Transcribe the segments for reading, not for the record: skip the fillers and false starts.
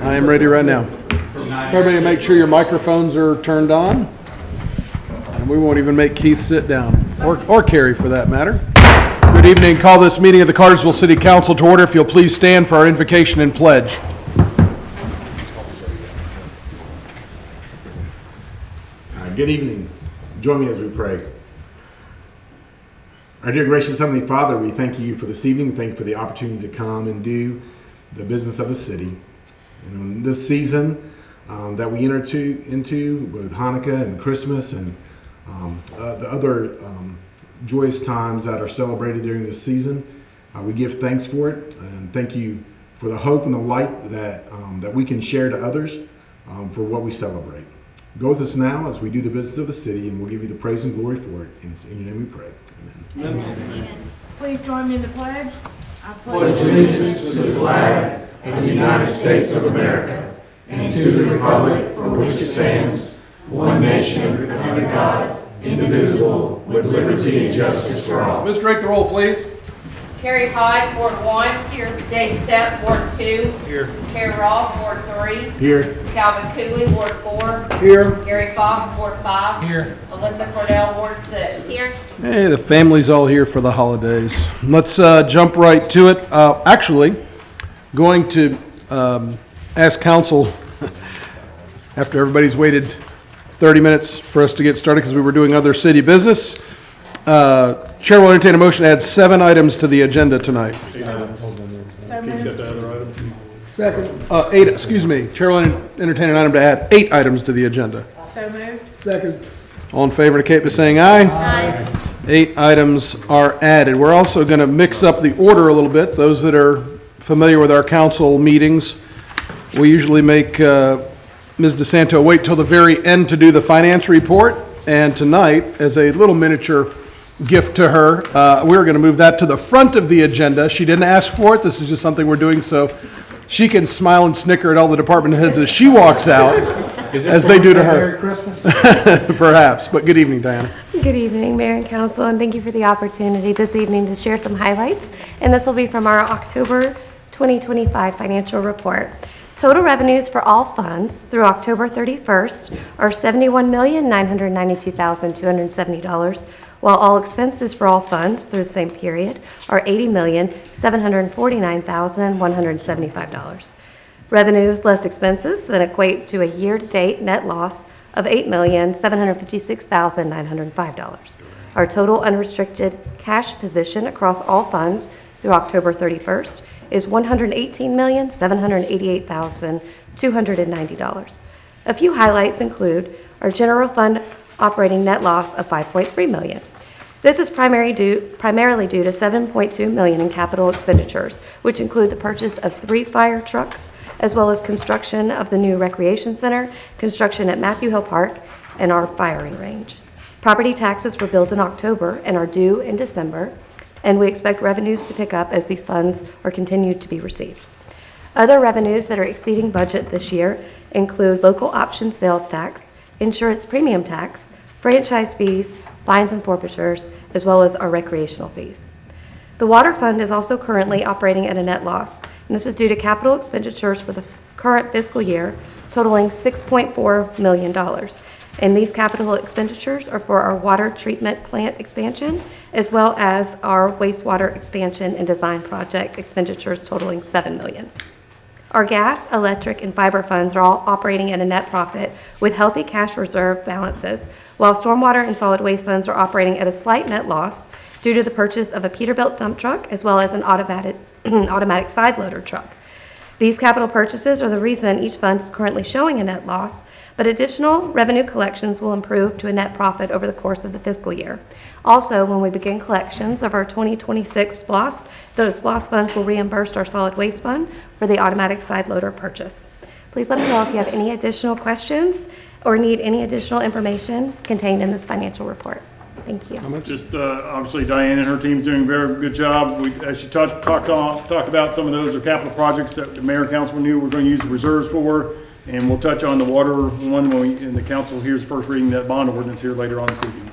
I am ready right now. Everybody make sure your microphones are turned on. And we won't even make Keith sit down, or Carrie for that matter. Good evening. Call this meeting of the Cartersville City Council to order. If you'll please stand for our invocation and pledge. Good evening. Join me as we pray. Our dear gracious Heavenly Father, we thank you for this evening. Thank you for the opportunity to come and do the business of the city. And in this season that we enter into with Hanukkah and Christmas and the other joyous times that are celebrated during this season, we give thanks for it and thank you for the hope and the light that we can share to others for what we celebrate. Go with us now as we do the business of the city, and we'll give you the praise and glory for it. And it's in your name we pray. Amen. Amen. Amen. Please join me in the pledge. I pledge allegiance to the flag of the United States of America and to the republic for which it stands, one nation under God, indivisible, with liberty and justice for all. Ms. Drake, the roll, please. Carrie Hyde, Ward 1. Here. Jay Stepp, Ward 2. Here. Carrie Roth, Ward 3. Here. Calvin Cooley, Ward 4. Here. Gary Fox, Ward 5. Here. Melissa Cordell, Ward 6. Here. Hey, the family's all here for the holidays. Let's jump right to it. Actually, going to ask council, after everybody's waited 30 minutes for us to get started because we were doing other city business, Chair will entertain a motion to add 7 items to the agenda tonight. Second. 8, excuse me. Chair will entertain an item to add 8 items to the agenda. So moved. Second. All in favor indicate by saying aye. Aye. 8 items are added. We're also going to mix up the order a little bit. Those that are familiar with our council meetings, we usually make Ms. DeSanto wait till the very end to do the finance report. And tonight, as a little miniature gift to her, we're going to move that to the front of the agenda. She didn't ask for it. This is just something we're doing so she can smile and snicker at all the department heads as she walks out, as they do to her. Merry Christmas. Perhaps, but good evening, Diana. Good evening, Mayor and Council, and thank you for the opportunity this evening to share some highlights. And this will be from our October 2025 financial report. Total revenues for all funds through October 31st are $71,992,270, while all expenses for all funds through the same period are $80,749,175. Revenues less expenses then equate to a year-to-date net loss of $8,756,905. Our total unrestricted cash position across all funds through October 31st is $118,788,290. A few highlights include our general fund operating net loss of $5.3 million. This is primarily due to $7.2 million in capital expenditures, which include the purchase of 3 fire trucks, as well as construction of the new recreation center, construction at Matthew Hill Park, and our firing range. Property taxes were billed in October and are due in December, and we expect revenues to pick up as these funds are continued to be received. Other revenues that are exceeding budget this year include local option sales tax, insurance premium tax, franchise fees, fines and forfeitures, as well as our recreational fees. The water fund is also currently operating at a net loss, and this is due to capital expenditures for the current fiscal year totaling $6.4 million. And these capital expenditures are for our water treatment plant expansion, as well as our wastewater expansion and design project expenditures totaling $7 million. Our gas, electric, and fiber funds are all operating at a net profit with healthy cash reserve balances, while stormwater and solid waste funds are operating at a slight net loss due to the purchase of a Peterbilt dump truck as well as an automatic side loader truck. These capital purchases are the reason each fund is currently showing a net loss, but additional revenue collections will improve to a net profit over the course of the fiscal year. Also, when we begin collections of our 2026 SPLOST, those SPLOST funds will reimburse our solid waste fund for the automatic side loader purchase. Please let me know if you have any additional questions or need any additional information contained in this financial report. Thank you. Just obviously Diane and her team's doing a very good job. As she talked about some of those are capital projects that the mayor and council knew we're going to use the reserves for. And we'll touch on the water one when the council hears first reading that bond ordinance here later on this evening.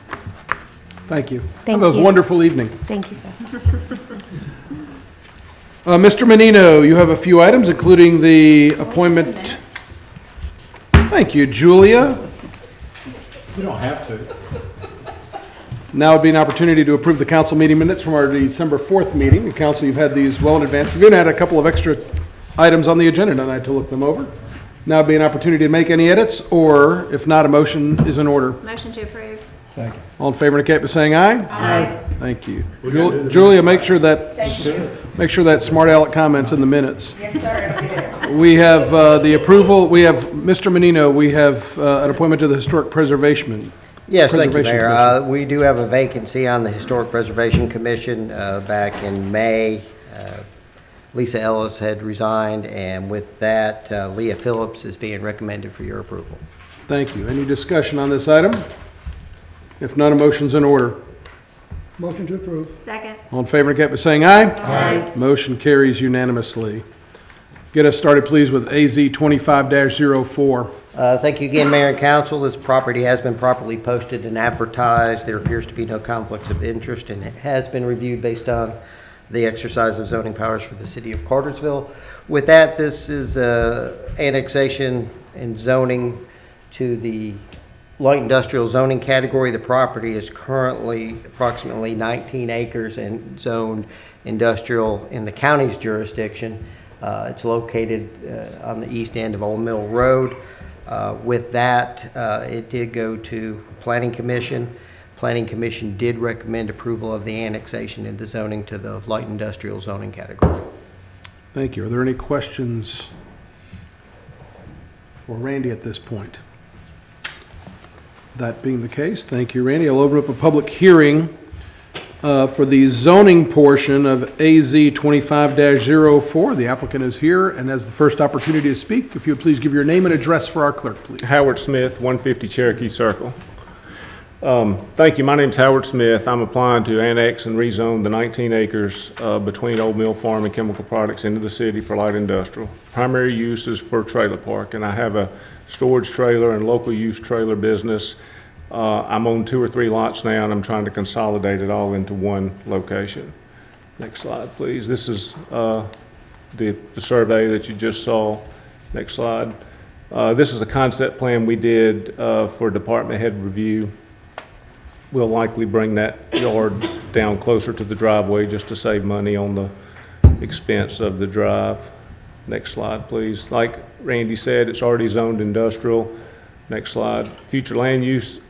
Thank you. Thank Have you. a wonderful evening. Thank you, sir. Mr. Menino, you have a few items, including the appointment. Thank you, Julia. You don't have to. Now would be an opportunity to approve the council meeting minutes from our December 4th meeting. The council, you've had these well in advance. You've even had a couple of extra items on the agenda tonight to look them over. Now would be an opportunity to make any edits, or if not, a motion is in order. Motion to approve. Second. All in favor indicate by saying aye. Aye. Thank you. We're gonna do the Julia, minutes make sure that, smart aleck comment's in the minutes. Yes, sir, it'll be there. We have the approval, we have, Mr. Menino, we have an appointment to the Historic Preservation. Yes, thank you, Preservation Mayor. Commission. We do have a vacancy on the Historic Preservation Commission. Back in May, Lisa Ellis had resigned, and with that, Leah Phillips is being recommended for your approval. Thank you. Any discussion on this item? If not, a motion's in order. Motion to approve. Second. All in favor indicate by saying aye. Aye. Motion carries unanimously. Get us started, please, with AZ 25-04. Thank you again, Mayor and Council. This property has been properly posted and advertised. There appears to be no conflicts of interest, and it has been reviewed based on the exercise of zoning powers for the city of Cartersville. With that, this is annexation and zoning to the light industrial zoning category. The property is currently approximately 19 acres and zoned industrial in the county's jurisdiction. It's located on the east end of Old Mill Road. With that, it did go to Planning Commission. Planning Commission did recommend approval of the annexation and the zoning to the light industrial zoning category. Thank you. Are there any questions for Randy at this point? That being the case, thank you, Randy. I'll open up a public hearing for the zoning portion of AZ 25-04. The applicant is here and has the first opportunity to speak. If you would please give your name and address for our clerk, please. Howard Smith, 150 Cherokee Circle. Thank you. My name's Howard Smith. I'm applying to annex and rezone the 19 acres between Old Mill Farm and Chemical Products into the city for light industrial. Primary use is for trailer park, and I have a storage trailer and local use trailer business. I'm on 2 or 3 lots now, and I'm trying to consolidate it all into one location. Next slide, please. This is the survey that you just saw. Next slide. This is a concept plan we did for department head review. We'll likely bring that yard down closer to the driveway just to save money on the expense of the drive. Next slide, please. Like Randy said, it's already zoned industrial. Next slide. Future land use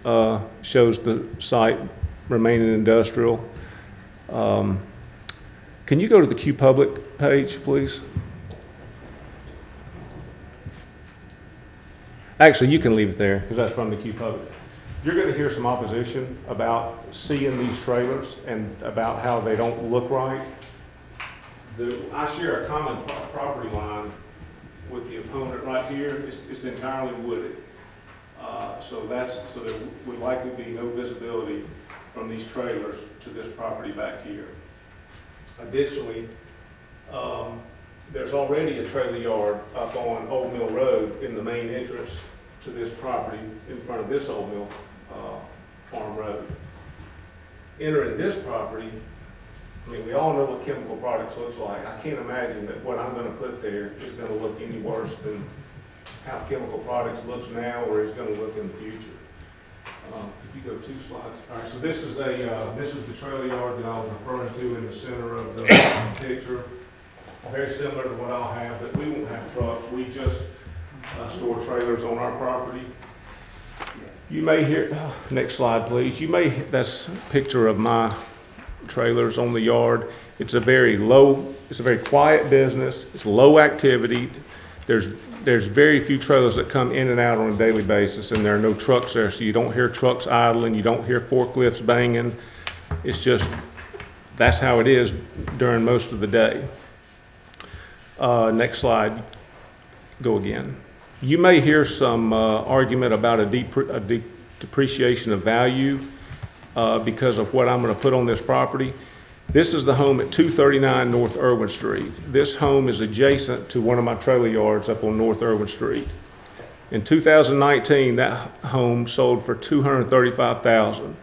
shows the site remaining industrial. Can you go to the Q Public page, please? Actually, you can leave it there because that's from the Q Public. You're going to hear some opposition about seeing these trailers and about how they don't look right. I share a common property line with the opponent right here. It's entirely wooded. So there would likely be no visibility from these trailers to this property back here. Additionally, there's already a trailer yard up on Old Mill Road in the main entrance to this property in front of this Old Mill Farm Road. Entering this property, I mean, we all know what Chemical Products looks like. I can't imagine that what I'm going to put there is going to look any worse than how Chemical Products looks now or is going to look in the future. If you go 2 slides. All right, so this is the trailer yard that I was referring to in the center of the picture. Very similar to what I'll have, but we won't have trucks. We just store trailers on our property. You may hear, next slide please. That's a picture of my trailers on the yard. It's a very quiet business. It's low activity. There's very few trailers that come in and out on a daily basis, and there are no trucks there, so you don't hear trucks idling, you don't hear forklifts banging. It's just, that's how it is during most of the day. Next slide, go again. You may hear some argument about a depreciation of value because of what I'm going to put on this property. This is the home at 239 North Irwin Street. This home is adjacent to one of my trailer yards up on North Irwin Street. In 2019, that home sold for $235,000.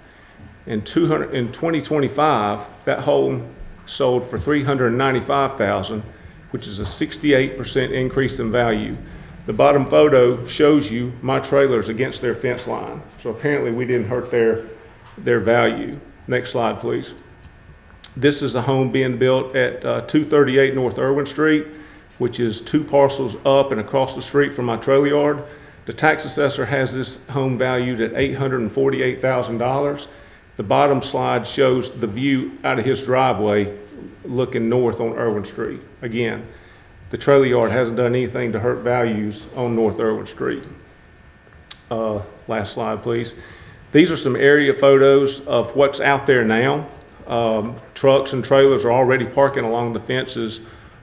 In 2025, that home sold for $395,000, which is a 68% increase in value. The bottom photo shows you my trailers against their fence line. So apparently we didn't hurt their value. Next slide, please. This is a home being built at 238 North Irwin Street, which is 2 parcels up and across the street from my trailer yard. The tax assessor has this home valued at $848,000. The bottom slide shows the view out of his driveway looking north on Irwin Street. Again, the trailer yard hasn't done anything to hurt values on North Irwin Street. Last slide, please. These are some area photos of what's out there now. Trucks and trailers are already parking along the fences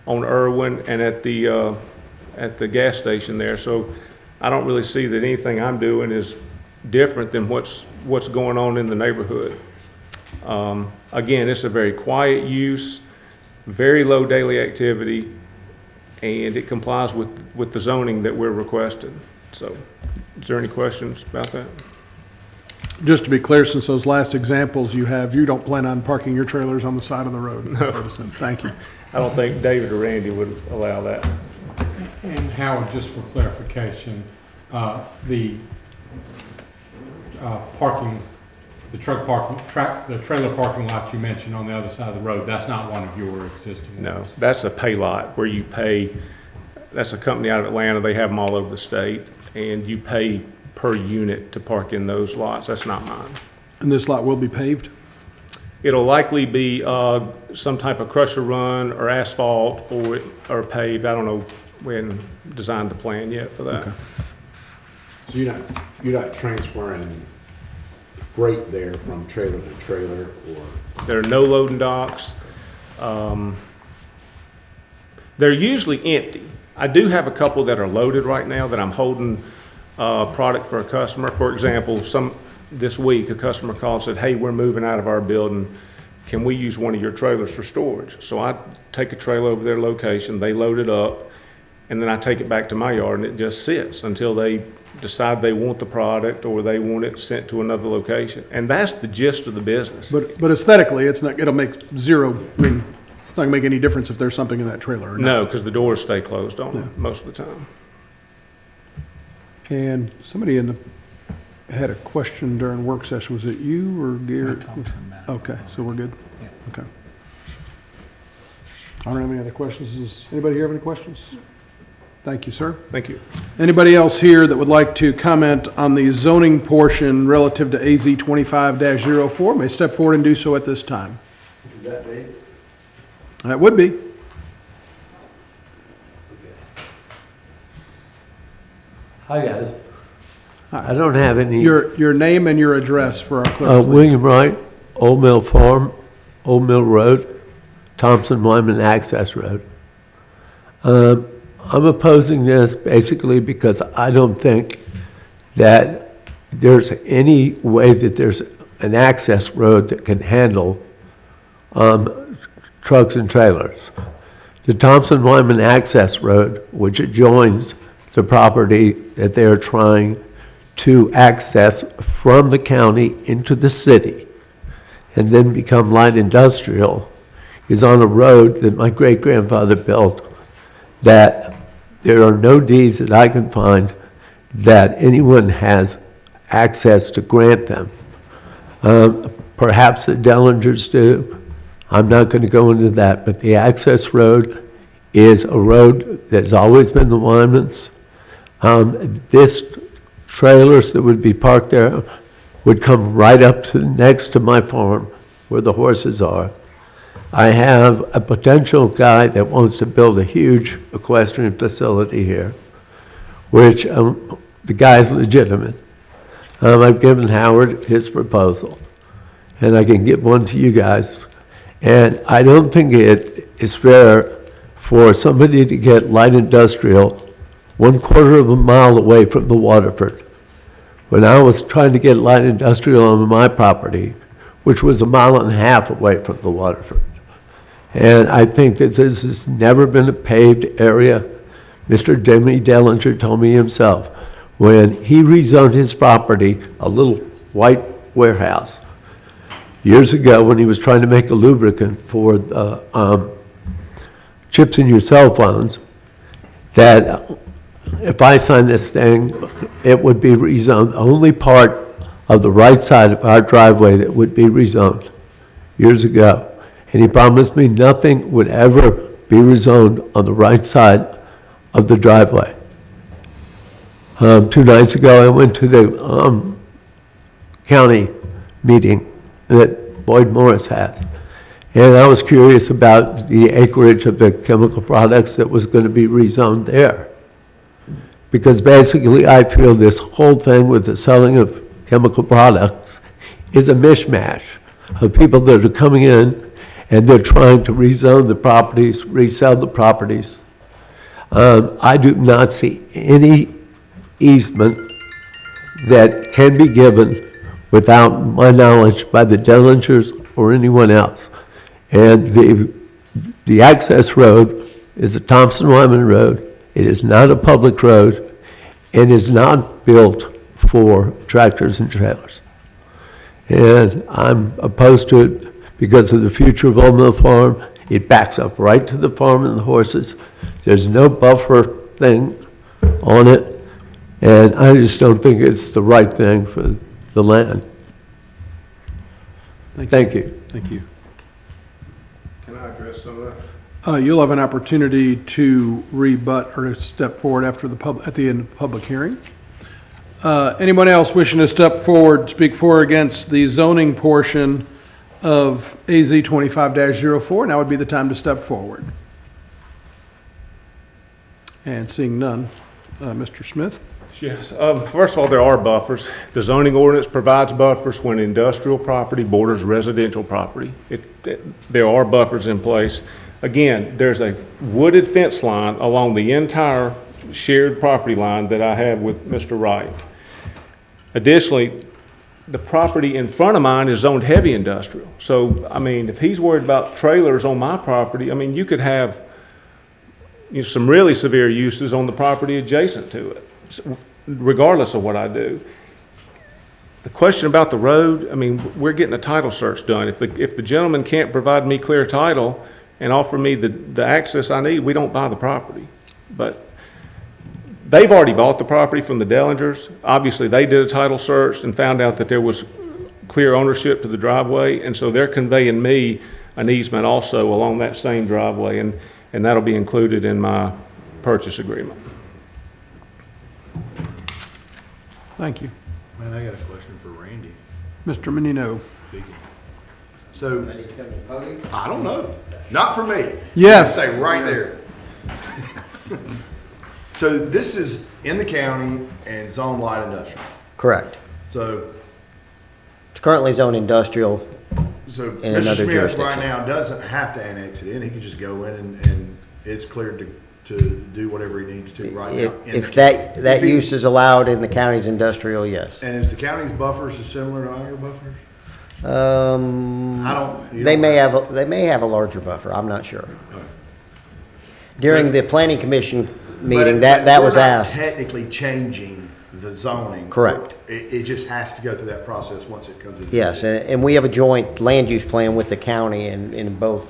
on Irwin and at the gas station there. So I don't really see that anything I'm doing is different than what's going on in the neighborhood. Again, it's a very quiet use, very low daily activity, and it complies with the zoning that we're requesting. So, is there any questions about that? Just to be clear, since those last examples you have, you don't plan on parking your trailers on the side of the road? No. Thank you. I don't think David or Randy would allow that. And Howard, just for clarification, the parking, the trailer parking lot you mentioned on the other side of the road, that's not one of your existing No, ones? that's a pay lot where you pay, that's a company out of Atlanta, they have them all over the state, and you pay per unit to park in those lots. That's not mine. And this lot will be paved? It'll likely be some type of crusher run or asphalt or paved. I don't know, we hadn't designed the plan yet for that. Okay. So you're not transferring freight there from trailer to trailer, or? There are no loading docks. They're usually empty. I do have a couple that are loaded right now that I'm holding product for a customer. For example, this week a customer called and said, hey, we're moving out of our building. Can we use one of your trailers for storage? So I take a trailer over their location, they load it up, and then I take it back to my yard and it just sits until they decide they want the product or they want it sent to another location. And that's the gist of the business. But aesthetically, it'll make zero, I mean, it's not gonna make any difference if there's something in that trailer or not. No, because the doors stay closed on it most of the time. And somebody had a question during work session. Was it you or Gary? Okay, so we're good? Okay. I don't have any other questions. Does anybody here have any questions? Thank you, sir. Thank you. Anybody else here that would like to comment on the zoning portion relative to AZ 25-04 may step forward and do so at this time. Is that me? That would be. Hi, guys. I don't have any. Your name and your address for our clerk, please. William Wright, Old Mill Farm, Old Mill Road, Thompson Wyman Access Road. I'm opposing this basically because I don't think that there's any way that there's an access road that can handle trucks and trailers. The Thompson Wyman Access Road, which adjoins the property that they are trying to access from the county into the city and then become light industrial, is on a road that my great-grandfather built that there are no deeds that I can find that anyone has access to grant them. Perhaps the Dellingers do. I'm not going to go into that, but the access road is a road that's always been the Wyman's. This trailers that would be parked there would come right up to next to my farm where the horses are. I have a potential guy that wants to build a huge equestrian facility here, which the guy's legitimate. I've given Howard his proposal, and I can give one to you guys. And I don't think it is fair for somebody to get light industrial 1/4 of a mile away from the Waterford. When I was trying to get light industrial on my property, which was 1.5 miles away from the Waterford. And I think that this has never been a paved area. Mr. Demi Dellinger told me himself, when he rezoned his property, a little white warehouse, years ago when he was trying to make a lubricant for the chips in your cell phones, that if I sign this thing, it would be rezoned. The only part of the right side of our driveway that would be rezoned years ago. And he promised me nothing would ever be rezoned on the right side of the driveway. 2 nights ago, I went to the county meeting that Boyd Morris has. And I was curious about the acreage of the chemical products that was going to be rezoned there. Because basically, I feel this whole thing with the selling of chemical products is a mishmash of people that are coming in and they're trying to rezone the properties, resell the properties. I do not see any easement that can be given without my knowledge by the Dellingers or anyone else. And the access road is a Thompson-Wyman road. It is not a public road and is not built for tractors and trailers. And I'm opposed to it because of the future of Old Mill Farm. It backs up right to the farm and the horses. There's no buffer thing on it, and I just don't think it's the right thing for the land. Thank you. Thank you. Can I address some of that? You'll have an opportunity to rebut or to step forward after at the end of the public hearing. Anyone else wishing to step forward, speak for or against the zoning portion of AZ 25-04? Now would be the time to step forward. And seeing none, Mr. Smith. Yes. First of all, there are buffers. The zoning ordinance provides buffers when industrial property borders residential property. There are buffers in place. Again, there's a wooded fence line along the entire shared property line that I have with Mr. Wright. Additionally, the property in front of mine is zoned heavy industrial. So, I mean, if he's worried about trailers on my property, I mean, you could have some really severe uses on the property adjacent to it, regardless of what I do. The question about the road, I mean, we're getting a title search done. If the gentleman can't provide me clear title and offer me the access I need, we don't buy the property. But they've already bought the property from the Dellingers. Obviously, they did a title search and found out that there was clear ownership to the driveway, and so they're conveying me an easement also along that same driveway, and that'll be included in my purchase agreement. Thank you. Man, I got a question for Randy. Mr. Menino. So, I don't know. Not for me. Yes. Stay right there. So this is in the county and zone light industrial. Correct. So, It's currently zoned industrial. so In Mr. another Smith right jurisdiction. now doesn't have to annex it in. He could just go in and it's cleared to do whatever he needs to right now. in If the that county. If he- use is allowed in the county's industrial, yes. And is the county's buffers similar to our buffers? you They don't may have a larger buffer, I'm not sure. During the planning commission meeting, But that we're was not asked. technically changing the zoning. Correct. It just has to go through that process once it comes into. the Yes, city. and we have a joint land use plan with the county, and in both,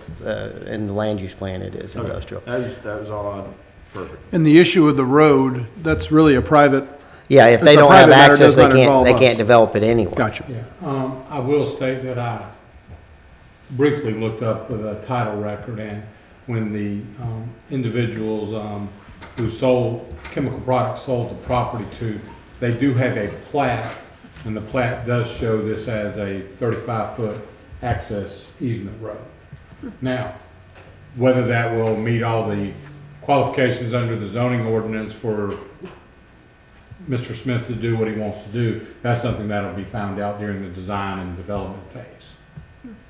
in the land use plan, it is Okay. industrial. That was all perfect. And the issue with the road, that's really a private, Yeah, if It's they a don't have private matter, access, does they not involve us. can't develop it anyway. gotcha. Yeah, I will state that I briefly looked up the title record, and when the individuals who sold chemical products sold the property to, they do have a plat, and the plat does show this as a 35-foot access easement road. Now, whether that will meet all the qualifications under the zoning ordinance for Mr. Smith to do what he wants to do, that's something that'll be found out during the design and development phase.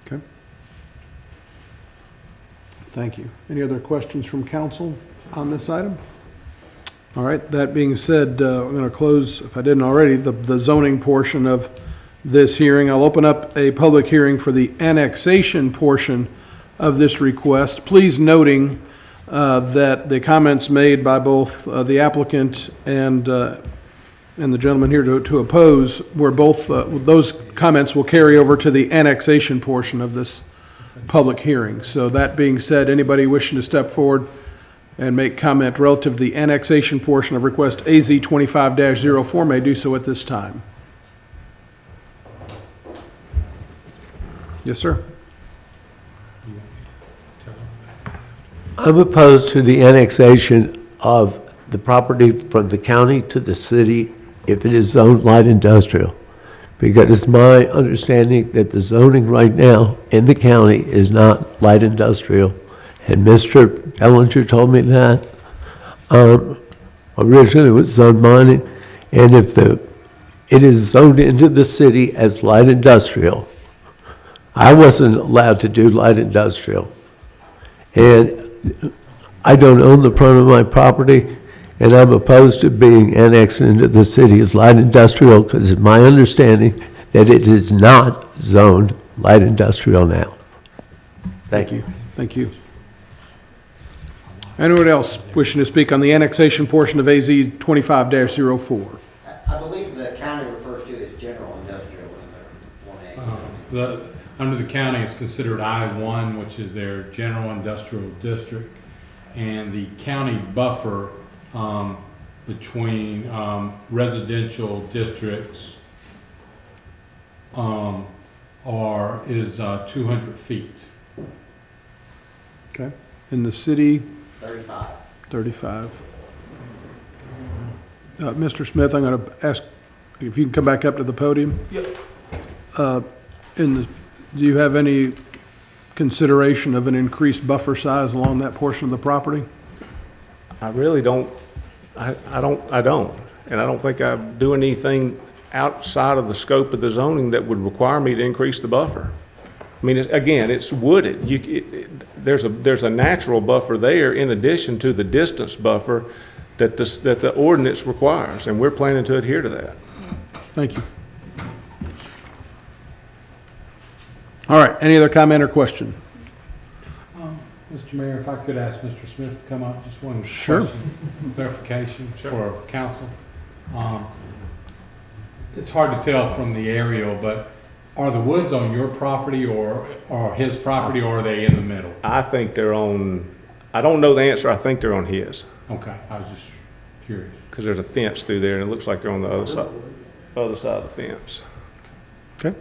Okay. Thank you. Any other questions from council on this item? All right, that being said, I'm going to close, if I didn't already, the zoning portion of this hearing. I'll open up a public hearing for the annexation portion of this request. Please noting that the comments made by both the applicant and and the gentleman here to oppose, were both, those comments will carry over to the annexation portion of this public hearing. So that being said, anybody wishing to step forward and make comment relative to the annexation portion of request AZ 25-04 may do so at this time. Yes, sir. I'm opposed to the annexation of the property from the county to the city if it is zoned light industrial. Because it's my understanding that the zoning right now in the county is not light industrial. And Mr. Ellinger told me that. Originally it was zoned mining. And if it is zoned into the city as light industrial, I wasn't allowed to do light industrial. And I don't own the front of my property, and I'm opposed to being annexed into the city as light industrial because it's my understanding that it is not zoned light industrial now. Thank you. Thank you. Anyone else wishing to speak on the annexation portion of AZ 25-04? I believe the county refers to it as general industrial in their 1A. Under the county, it's considered I-1, which is their general industrial district, and the county buffer between residential districts is 200 feet. Okay. In the city? 35. 35. Mr. Smith, I'm going to ask if you can come back up to the podium. Yep. Do you have any consideration of an increased buffer size along that portion of the property? I really don't, I don't, and I don't think I'm doing anything outside of the scope of the zoning that would require me to increase the buffer. I mean, again, it's wooded. There's a natural buffer there in addition to the distance buffer that the ordinance requires, and we're planning to adhere to that. Thank you. All right, any other comment or question? Mr. Mayor, if I could ask Mr. Smith to come up, just one Sure. question, clarification for council. It's hard to tell from the aerial, but are the woods on your property or his property, or are they in the middle? I think they're on, I don't know the answer, I think they're on his, Okay, I was just curious. because there's a fence through there, and it looks like they're on the other side of the fence. Okay.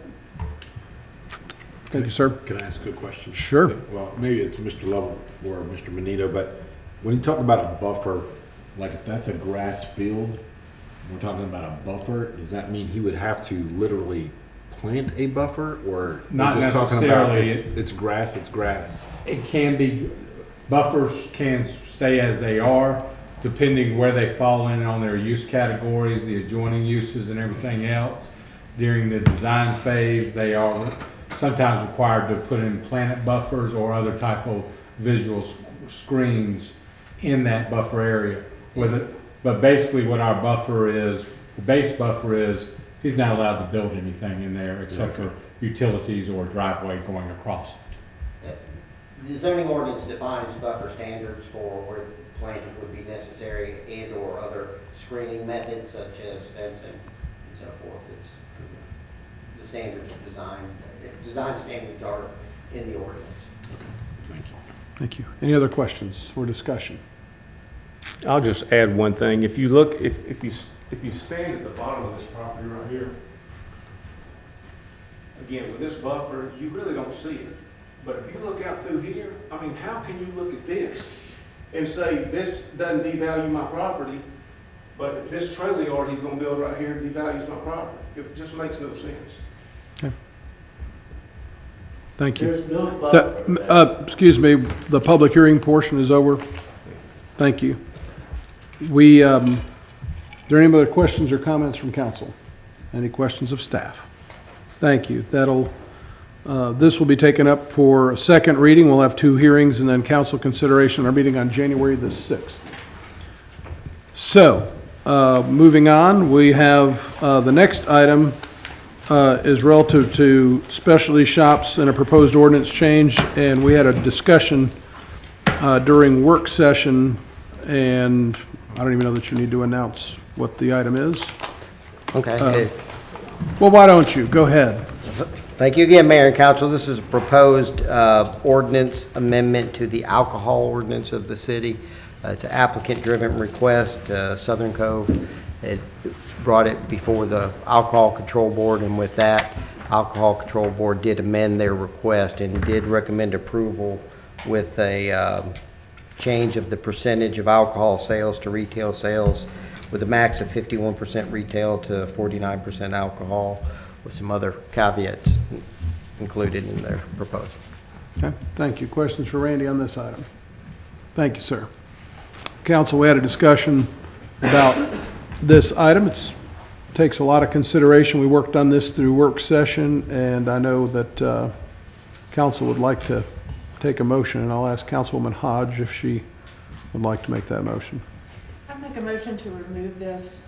Thank you, sir. Can I ask a question? Sure. Well, maybe it's Mr. Lovell or Mr. Menino, but when you talk about a buffer, like if that's a grass field, we're talking about a buffer, does that mean he would have to literally plant a buffer, or Not we're just talking about necessarily. it's grass, it's grass? It can be, buffers can stay as they are, depending where they fall in on their use categories, the adjoining uses and everything else. During the design phase, they are sometimes required to put in planet buffers or other type of visual screens in that buffer area with it. But basically what our buffer is, the base buffer is, he's not allowed to build anything in there except for utilities or driveway going across it. The zoning ordinance defines buffer standards for where planting would be necessary and or other screening methods such as fencing and so forth. It's the standards of design standards are in the ordinance. Thank you. Thank you. Any other questions or discussion? I'll just add one thing. If you look, if you stand at the bottom of this property right here, again, with this buffer, you really don't see it. But if you look out through here, I mean, how can you look at this and say, this doesn't devalue my property, but this trailer yard he's gonna build right here devalues my property? It just makes no sense. Okay. Thank you. There's no buffer. Excuse me, the public hearing portion is over. Thank you. Are there any other questions or comments from council? Any questions of staff? Thank you. This will be taken up for a second reading. We'll have two hearings and then council consideration. Our meeting on January the 6th. So, moving on, we have the next item is relative to specialty shops and a proposed ordinance change. And we had a discussion during work session, and I don't even know that you need to announce what the item is. Okay. Well, why don't you? Go ahead. Thank you again, Mayor and Council. This is a proposed ordinance amendment to the alcohol ordinance of the city. It's an applicant-driven request. Southern Cove had brought it before the Alcohol Control Board, and with that, Alcohol Control Board did amend their request and did recommend approval with a change of the percentage of alcohol sales to retail sales with a max of 51% retail to 49% alcohol, with some other caveats included in their proposal. Okay, thank you. Questions for Randy on this item? Thank you, sir. Council, we had a discussion about this item. It takes a lot of consideration. We worked on this through work session, and I know that council would like to take a motion, and I'll ask Councilwoman Hodge if she would like to make that motion. I make a motion to remove this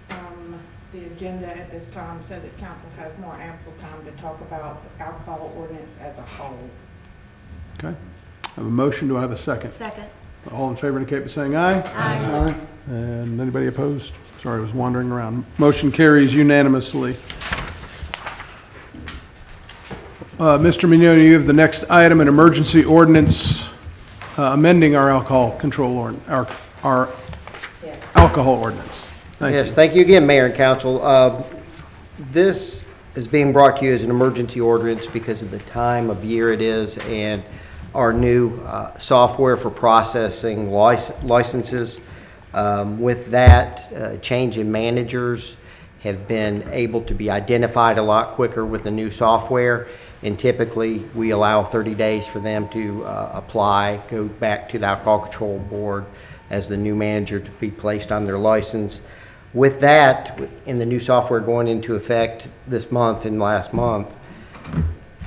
from the agenda at this time so that council has more ample time to talk about the alcohol ordinance as a whole. Okay. I have a motion. Do I have a second? Second. All in favor indicate by saying aye. Aye. And anybody opposed? Sorry, I was wandering around. Motion carries unanimously. Mr. Mignoni, you have the next item, an emergency ordinance amending our alcohol control our alcohol ordinance. Thank you. Yes, thank you again, Mayor and Council. This is being brought to you as an emergency ordinance because of the time of year it is and our new software for processing licenses. With that, change in managers have been able to be identified a lot quicker with the new software. And typically, we allow 30 days for them to apply, go back to the Alcohol Control Board as the new manager to be placed on their license. With that, in the new software going into effect this month and last month,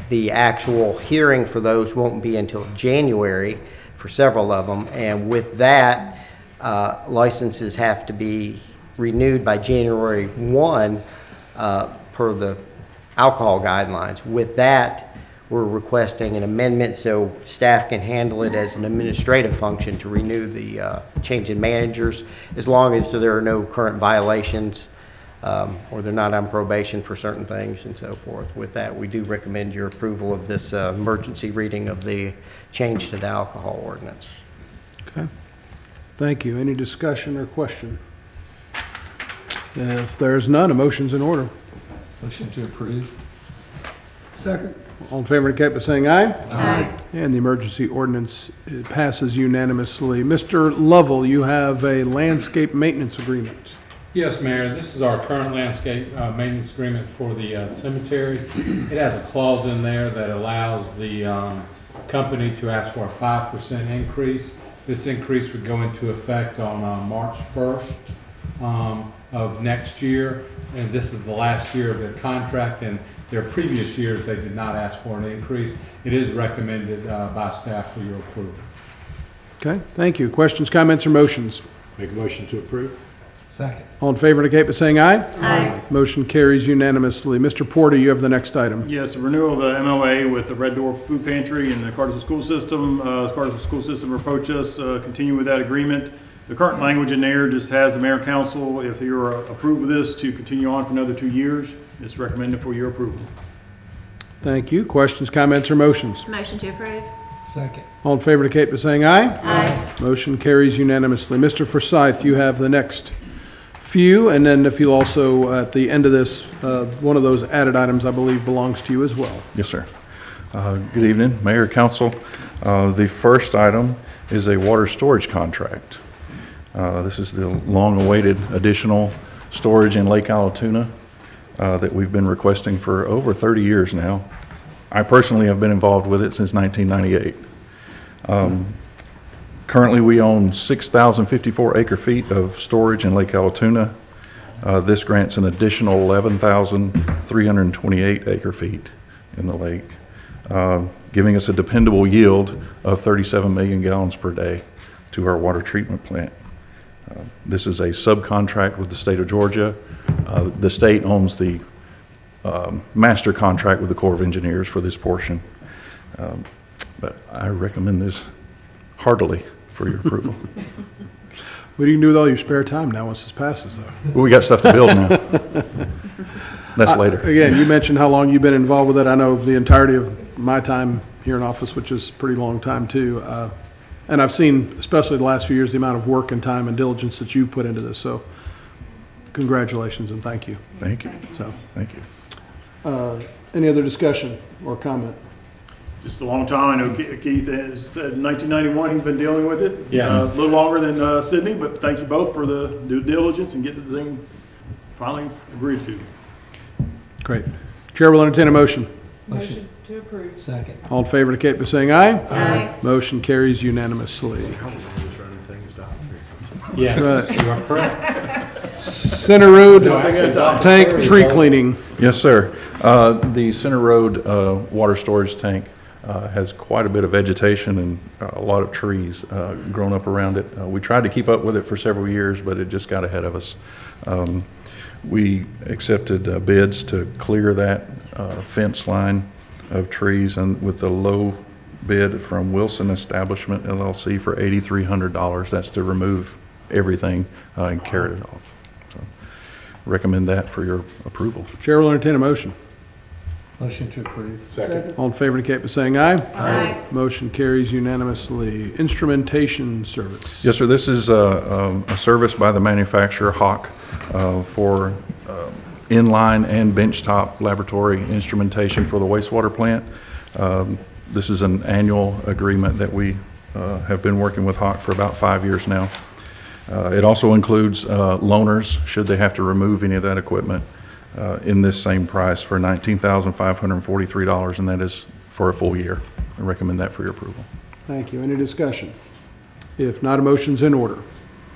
the actual hearing for those won't be until January for several of them. And with that, licenses have to be renewed by January 1 per the alcohol guidelines. With that, we're requesting an amendment so staff can handle it as an administrative function to renew the change in managers as long as there are no current violations or they're not on probation for certain things and so forth. With that, we do recommend your approval of this emergency reading of the change to the alcohol ordinance. Okay. Thank you. Any discussion or question? If there's none, a motion's in order. Motion to approve. Second. All in favor indicate by saying aye. Aye. And the emergency ordinance passes unanimously. Mr. Lovell, you have a landscape maintenance agreement. Yes, Mayor, this is our current landscape maintenance agreement for the cemetery. It has a clause in there that allows the company to ask for a 5% increase. This increase would go into effect on March 1st of next year, and this is the last year of their contract, and their previous years they did not ask for an increase. It is recommended by staff for your approval. Okay, thank you. Questions, comments, or motions? Make a motion to approve? Second. All in favor indicate by saying aye. Aye. Motion carries unanimously. Mr. Porter, you have the next item. Yes, a renewal of the MOA with the Red Door Food Pantry and the Cartersville School System. The Cartersville School System approached us, continue with that agreement. The current language in there just has the mayor and council, if you're approved of this, to continue on for another 2 years. It's recommended for your approval. Thank you. Questions, comments, or motions? Motion to approve. Second. All in favor indicate by saying aye. Aye. Motion carries unanimously. Mr. Forsyth, you have the next few, and then if you'll also, at the end of this, one of those added items I believe belongs to you as well. Yes, sir. Good evening, Mayor, Council. The first item is a water storage contract. This is the long-awaited additional storage in Lake Allatoona that we've been requesting for over 30 years now. I personally have been involved with it since 1998. Currently, we own 6,054 acre-feet of storage in Lake Allatoona. This grants an additional 11,328 acre-feet in the lake, giving us a dependable yield of 37 million gallons per day to our water treatment plant. This is a subcontract with the state of Georgia. The state owns the master contract with the Corps of Engineers for this portion. But I recommend this heartily for your approval. What do you do with all your spare time now once this passes, though? Well, we got stuff to build now. That's later. Again, you mentioned how long you've been involved with it. I know the entirety of my time here in office, which is a pretty long time too. And I've seen, especially the last few years, the amount of work and time and diligence that you've put into this. So congratulations and thank you. Thank you. So, Thank you. any other discussion or comment? Just a long time. I know Keith has said in 1991 he's been dealing with it. Yeah. A little longer than Sydney, but thank you both for the due diligence and getting the thing finally agreed to. Great. Chair will entertain a motion. Motion to approve. Second. All in favor indicate by saying aye. Aye. Motion carries unanimously. How long is running things down Yes, Right. you are correct. Center Road actually, tank tree cleaning. Yes, sir. The Center Road water storage tank has quite a bit of vegetation and a lot of trees grown up around it. We tried to keep up with it for several years, but it just got ahead of us. We accepted bids to clear that fence line of trees, and with the low bid from Wilson Establishment LLC for $8,300. That's to remove everything and carry it off. So recommend that for your approval. Chair will entertain a motion. Motion to approve. Second. All in favor indicate by saying aye. Aye. Motion carries unanimously. Instrumentation service. Yes, sir. This is a service by the manufacturer, Hawk, for inline and benchtop laboratory instrumentation for the wastewater plant. This is an annual agreement that we have been working with Hawk for about 5 years now. It also includes loaners, should they have to remove any of that equipment, in this same price for $19,543, and that is for a full year. I recommend that for your approval. Thank you. Any discussion? If not, a motion's in order.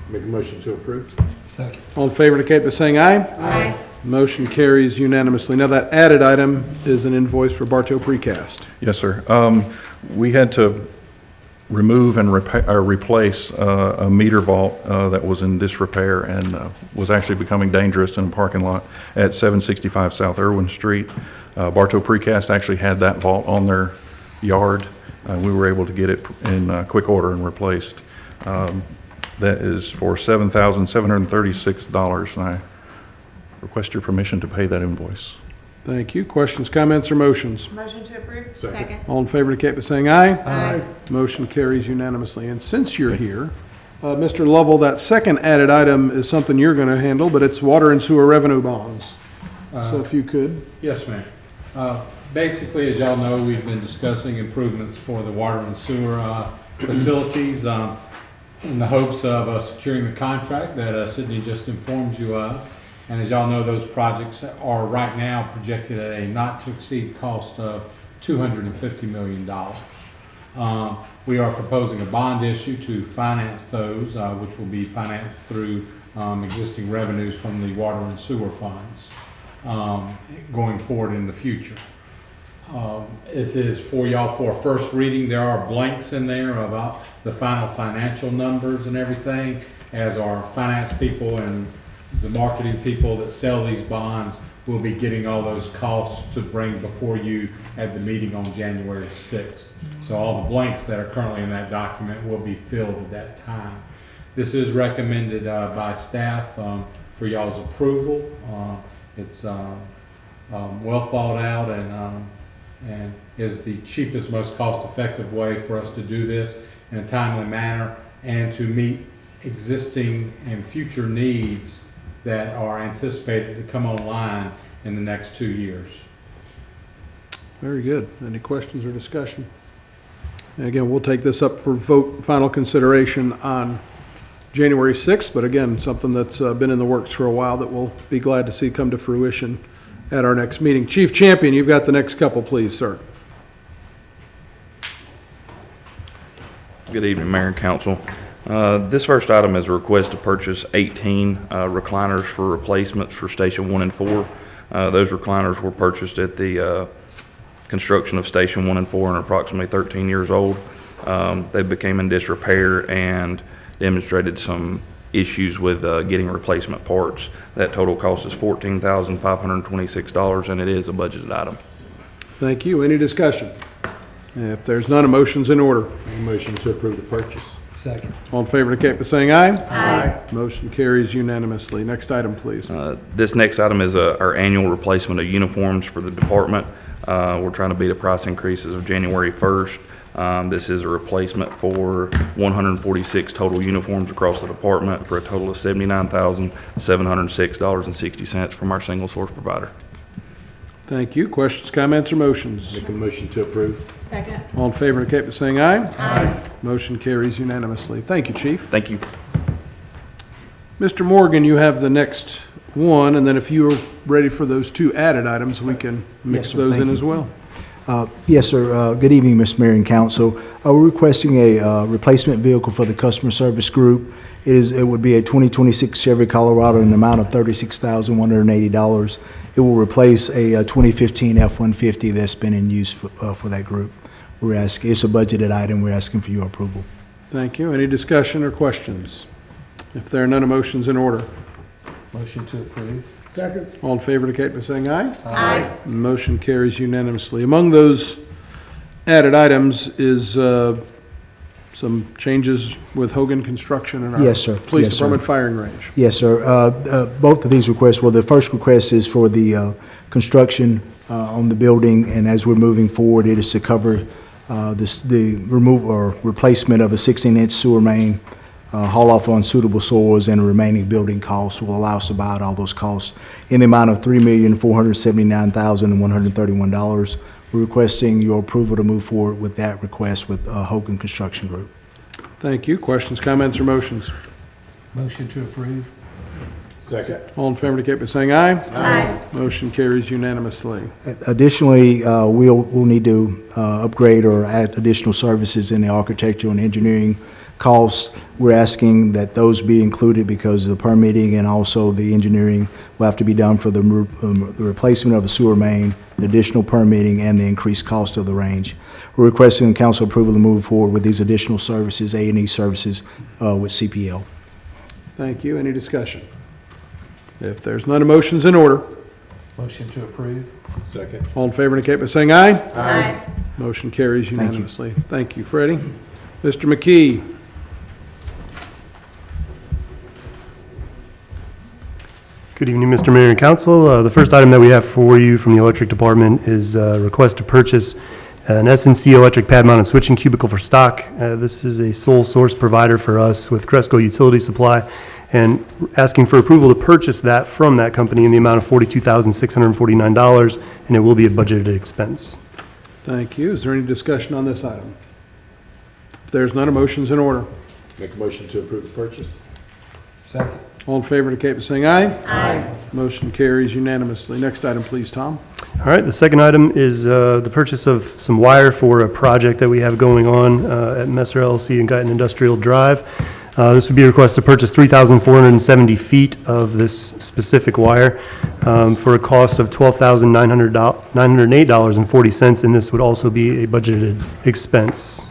Make a motion to approve. Second. All in favor indicate by saying aye. Aye. Motion carries unanimously. Now that added item is an invoice for Bartow Precast. Yes, sir. We had to remove and replace a meter vault that was in disrepair and was actually becoming dangerous in a parking lot at 765 South Irwin Street. Bartow Precast actually had that vault on their yard. We were able to get it in quick order and replaced. That is for $7,736, and I request your permission to pay that invoice. Thank you. Questions, comments, or motions? Motion to approve. Second. All in favor indicate by saying aye. Aye. Motion carries unanimously. And since you're here, Mr. Lovell, that second added item is something you're going to handle, but it's water and sewer revenue bonds. So if you could. Yes, ma'am. Basically, as y'all know, we've been discussing improvements for the water and sewer facilities in the hopes of securing the contract that Sydney just informed you of. And as y'all know, those projects are right now projected at a not-to-exceed cost of $250 million. We are proposing a bond issue to finance those, which will be financed through existing revenues from the water and sewer funds going forward in the future. It is for y'all for first reading. There are blanks in there about the final financial numbers and everything, as our finance people and the marketing people that sell these bonds will be getting all those costs to bring before you at the meeting on January 6th. So all the blanks that are currently in that document will be filled at that time. This is recommended by staff for y'all's approval. It's well thought out and is the cheapest, most cost-effective way for us to do this in a timely manner and to meet existing and future needs that are anticipated to come online in the next 2 years. Very good. Any questions or discussion? And again, we'll take this up for vote, final consideration on January 6th, but again, something that's been in the works for a while that we'll be glad to see come to fruition at our next meeting. Chief Champion, you've got the next couple, please, sir. Good evening, Mayor and Council. This first item is a request to purchase 18 recliners for replacements for Station 1 and 4. Those recliners were purchased at the construction of Station 1 and 4 and are approximately 13 years old. They became in disrepair and demonstrated some issues with getting replacement parts. That total cost is $14,526, and it is a budgeted item. Thank you. Any discussion? If there's none, a motion's in order. Make a motion to approve the purchase. Second. All in favor indicate by saying aye. Aye. Motion carries unanimously. Next item, please. This next item is our annual replacement of uniforms for the department. We're trying to beat the price increases of January 1st. This is a replacement for 146 total uniforms across the department for a total of $79,706.60 from our single source provider. Thank you. Questions, comments, or motions? Make a motion to approve. Second. All in favor indicate by saying aye. Aye. Motion carries unanimously. Thank you, Chief. Thank you. Mr. Morgan, you have the next one, and then if you're ready for those two added items, we can mix Yes, sir. those Thank in you. as well. Yes, sir. Good evening, Mr. Mayor and Council. We're requesting a replacement vehicle for the customer service group. It would be a 2026 Chevy Colorado in the amount of $36,180. It will replace a 2015 F-150 that's been in use for that group. It's a budgeted item. We're asking for your approval. Thank you. Any discussion or questions? If there are none, a motion's in order. Motion to approve. Second. All in favor indicate by saying aye. Aye. Motion carries unanimously. Among those added items is some changes with Hogan Construction and our Yes, sir. Police Yes, sir. Department firing range. Yes, sir. Both of these requests, well, the first request is for the construction on the building, and as we're moving forward, it is to cover the removal or replacement of a 16-inch sewer main, haul off on suitable soils, and the remaining building costs will allow us to buy out all those costs in the amount of $3,479,131. We're requesting your approval to move forward with that request with Hogan Construction Group. Thank you. Questions, comments, or motions? Motion to approve. Second. All in favor indicate by saying aye. Aye. Motion carries unanimously. Additionally, we'll need to upgrade or add additional services in the architectural and engineering costs. We're asking that those be included because the permitting and also the engineering will have to be done for the replacement of a sewer main, the additional permitting, and the increased cost of the range. We're requesting council approval to move forward with these additional services, A&E services, with CPL. Thank you. Any discussion? If there's none, a motion's in order. Motion to approve. Second. All in favor indicate by saying aye. Aye. Motion carries Thank you. unanimously. Thank you, Freddie. Mr. McKee. Good evening, Mr. Mayor and Council. The first item that we have for you from the Electric Department is a request to purchase an S&C electric pad-mounted switching cubicle for stock. This is a sole source provider for us with Cresco Utility Supply, and asking for approval to purchase that from that company in the amount of $42,649, and it will be a budgeted expense. Thank you. Is there any discussion on this item? If there's none, a motion's in order. Make a motion to approve the purchase. Second. All in favor indicate by saying aye. Aye. Motion carries unanimously. Next item, please, Tom. All right, the second item is the purchase of some wire for a project that we have going on at Messer LLC in Guyton Industrial Drive. This would be a request to purchase 3,470 feet of this specific wire for a cost of $12,908.40, and this would also be a budgeted expense.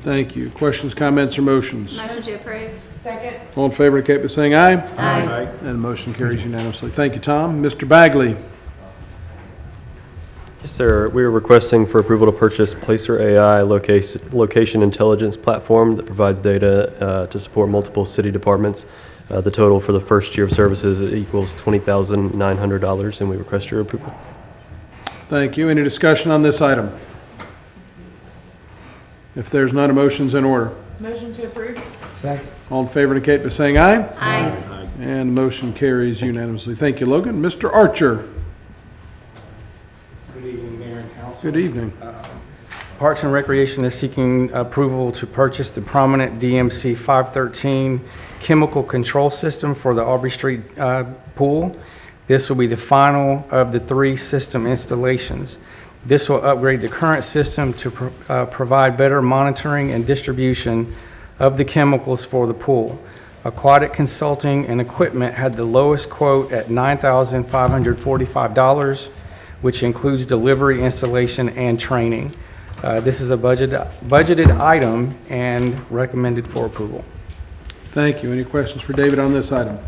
Thank you. Questions, comments, or motions? Motion to approve. Second. All in favor indicate by saying aye. Aye. And the motion carries unanimously. Thank you, Tom. Mr. Bagley. Yes, sir. We are requesting for approval to purchase Placer AI location intelligence platform that provides data to support multiple city departments. The total for the first year of services equals $20,900, and we request your approval. Thank you. Any discussion on this item? If there's none, a motion's in order. Motion to approve. Second. All in favor indicate by saying aye. Aye. And the motion carries unanimously. Thank you, Logan. Mr. Archer. Good evening, Mayor and Council. Good evening. Parks and Recreation is seeking approval to purchase the prominent DMC 513 chemical control system for the Aubrey Street pool. This will be the final of the 3 system installations. This will upgrade the current system to provide better monitoring and distribution of the chemicals for the pool. Aquatic Consulting and Equipment had the lowest quote at $9,545, which includes delivery, installation, and training. This is a budgeted item and recommended for approval. Thank you. Any questions for David on this item?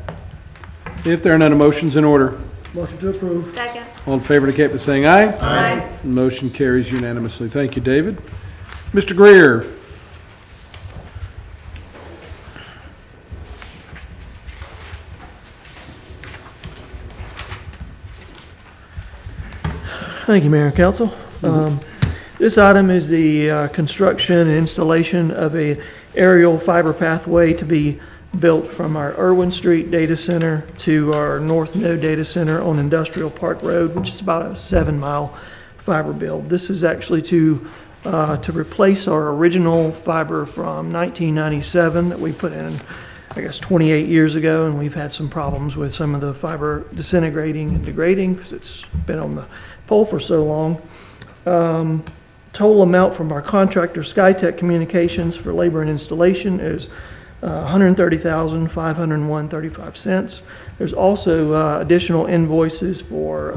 If there are none, a motion's in order. Motion to approve. Second. All in favor indicate by saying aye. Aye. Motion carries unanimously. Thank you, David. Mr. Greer. Thank you, Mayor and Council. This item is the construction and installation of a aerial fiber pathway to be built from our Irwin Street data center to our North Node data center on Industrial Park Road, which is about a 7-mile fiber build. This is actually to replace our original fiber from 1997 that we put in, I guess, 28 years ago, and we've had some problems with some of the fiber disintegrating and degrading because it's been on the pole for so long. Total amount from our contractor Skytech Communications for labor and installation is $130,501.35. There's also additional invoices for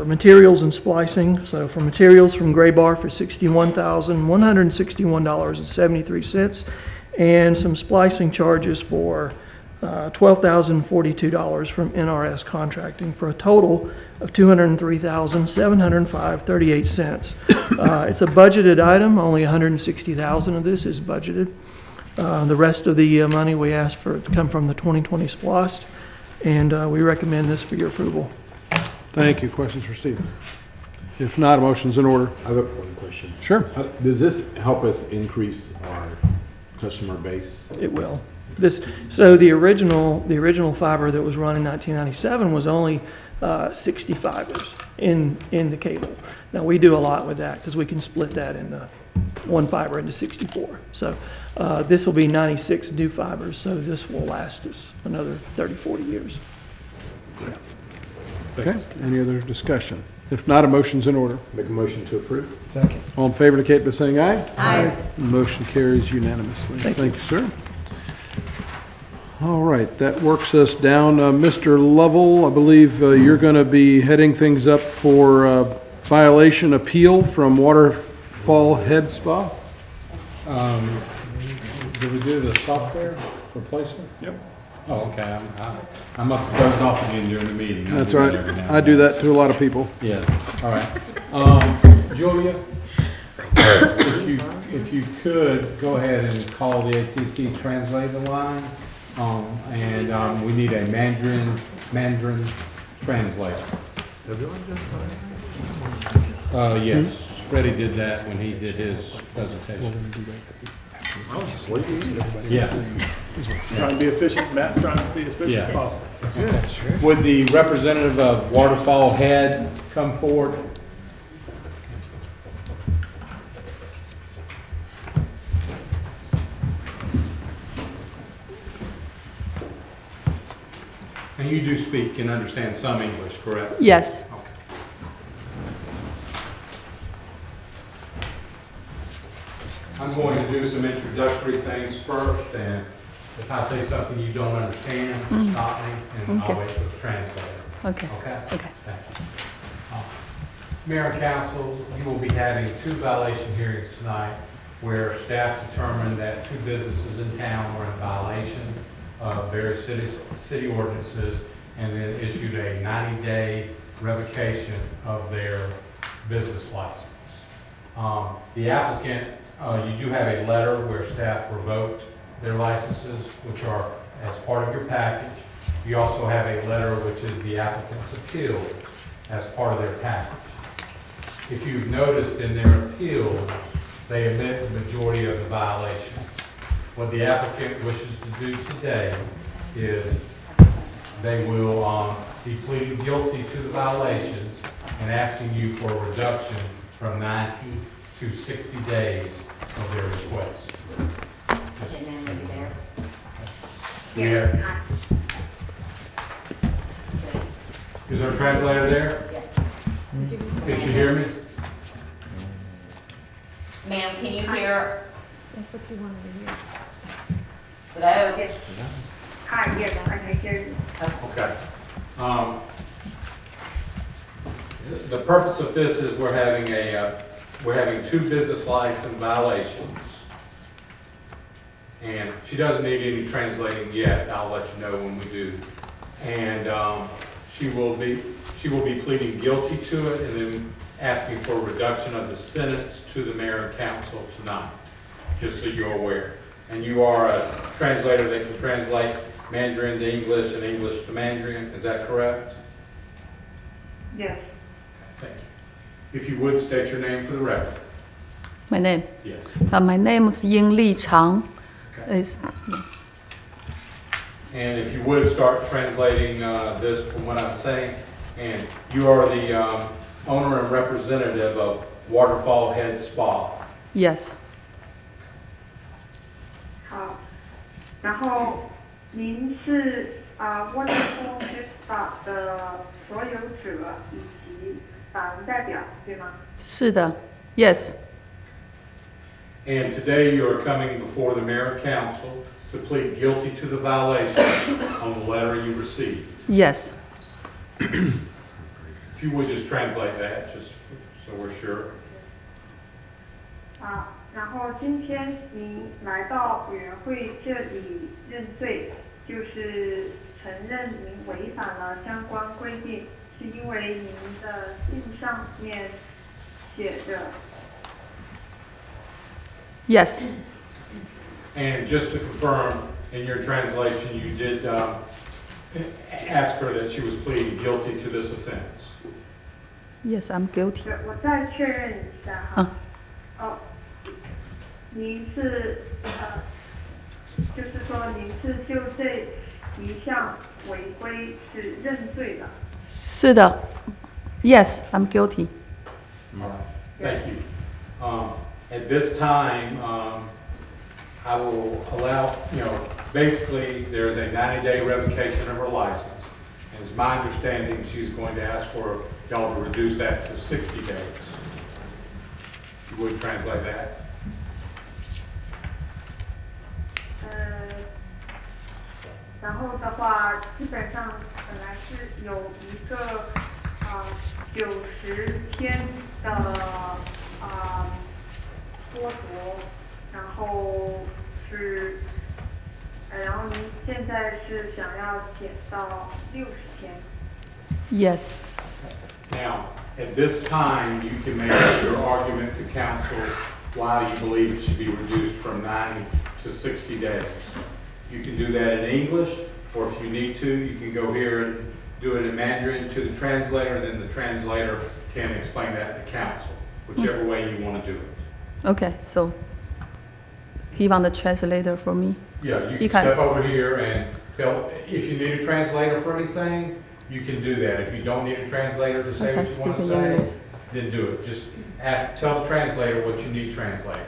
materials and splicing. So for materials from Gray Bar for $61,161.73, and some splicing charges for $12,042 from NRS Contracting, for a total of $203,705.38. It's a budgeted item. Only $160,000 of this is budgeted. The rest of the money we asked for to come from the 2020 SPLOST, and we recommend this for your approval. Thank you. Questions for Steve? If not, a motion's in order. I have one question. Sure. Does this help us increase our customer base? It will. So the original fiber that was run in 1997 was only 60 fibers in the cable. Now we do a lot with that because we can split that into one fiber into 64. So this will be 96 new fibers. So this will last us another 30, 40 years. Yeah. Okay. Any other discussion? If not, a motion's in order. Make a motion to approve. Second. All in favor indicate by saying aye. Aye. Motion carries unanimously. Thank you, sir. All right, that works us down. Mr. Lovell, I believe you're going to be heading things up for violation appeal from Waterfall Head Spa. Did we do the software replacement? Yep. Oh, okay. I must have dozed off again during the meeting. That's right. I do that to a lot of people. Yeah. All right. Julia, if you could go ahead and call the AT&T translator line, and we need a Mandarin translator. Yes, Freddie did that when he did his presentation. I was asleep. Yeah. Trying to be efficient, Matt's trying to be as efficient as possible. Okay. Would the representative of Waterfall Head come forward? And you do speak and understand some English, correct? Yes. I'm going to do some introductory things first, and if I say something you don't understand, stop me, and I'll wait for the translator. Okay. Okay? Okay. Thank you. Mayor and Council, you will be having 2 violation hearings tonight where staff determined that 2 businesses in town were in violation of various city ordinances, and then issued a 90-day revocation of their business license. The applicant, you do have a letter where staff revoked their licenses, which are as part of your package. You also have a letter which is the applicant's appeal as part of their package. If you've noticed in their appeals, they admit the majority of the violations. What the applicant wishes to do today is they will be pleading guilty to the violations and asking you for a reduction from 90 to 60 days of their request. Yeah. Is there a translator there? Yes. Can you hear me? Ma'am, can you hear? That's what you wanted to hear. Hello? Yes. Hi, yes, I can hear you. Okay. The purpose of this is we're having 2 business license violations. And she doesn't need any translating yet. I'll let you know when we do. And she will be pleading guilty to it and then asking for a reduction of the sentence to the mayor and council tonight, just so you're aware. And you are a translator that can translate Mandarin to English and English to Mandarin, is that correct? Yes. Thank you. If you would, state your name for the record. My name? Yes. My name is Ying Li Chang. Is And if you would, start translating this from what I'm saying. And you are the owner and representative of Waterfall Head Spa. Yes. 好，然后您是Waterfall Head Spa 的所有者以及法人代表，对吗？是的。Yes. And today you are coming before the mayor and council to plead guilty to the violation on the letter you received. Yes. If you would just translate that, just so we're sure. 然后今天您来到委员会这里认罪，就是承认您违反了相关规定，是因为您的信上面写着。Yes. And just to confirm, in your translation, you did ask her that she was pleading guilty to this offense. Yes, I'm guilty. 我再确认一下哈。您是就是说您是就这一项违规是认罪的。是的。Yes, I'm guilty. All right. Thank you. At this time, I will allow, basically there's a 90-day revocation of her license. And it's my understanding she's going to ask for y'all to reduce that to 60 days. You would translate that? 然后的话，基本上本来是有一个90天的剥夺，然后您现在是想要减到60天。Yes. Now, at this time, you can make your argument to council why you believe it should be reduced from 90 to 60 days. You can do that in English, or if you need to, you can go here and do it in Mandarin to the translator, and then the translator can explain that to council, whichever way you want to do it. Okay, so he want the translator for me? Yeah, you can step over here and tell, if you need a translator for anything, you can do that. If you don't need a translator to say what you want to say, then do it. Just tell the translator what you need translated.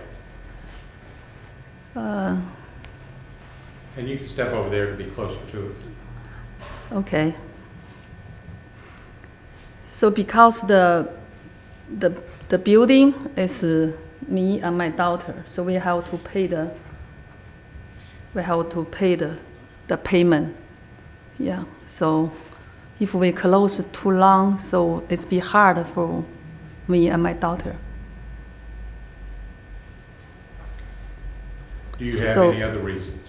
And you can step over there to be closer to it. Okay. So because the building is me and my daughter, so we have to pay the payment. Yeah. So if we close too long, so it's be hard for me and my daughter. Do you have any other reasons?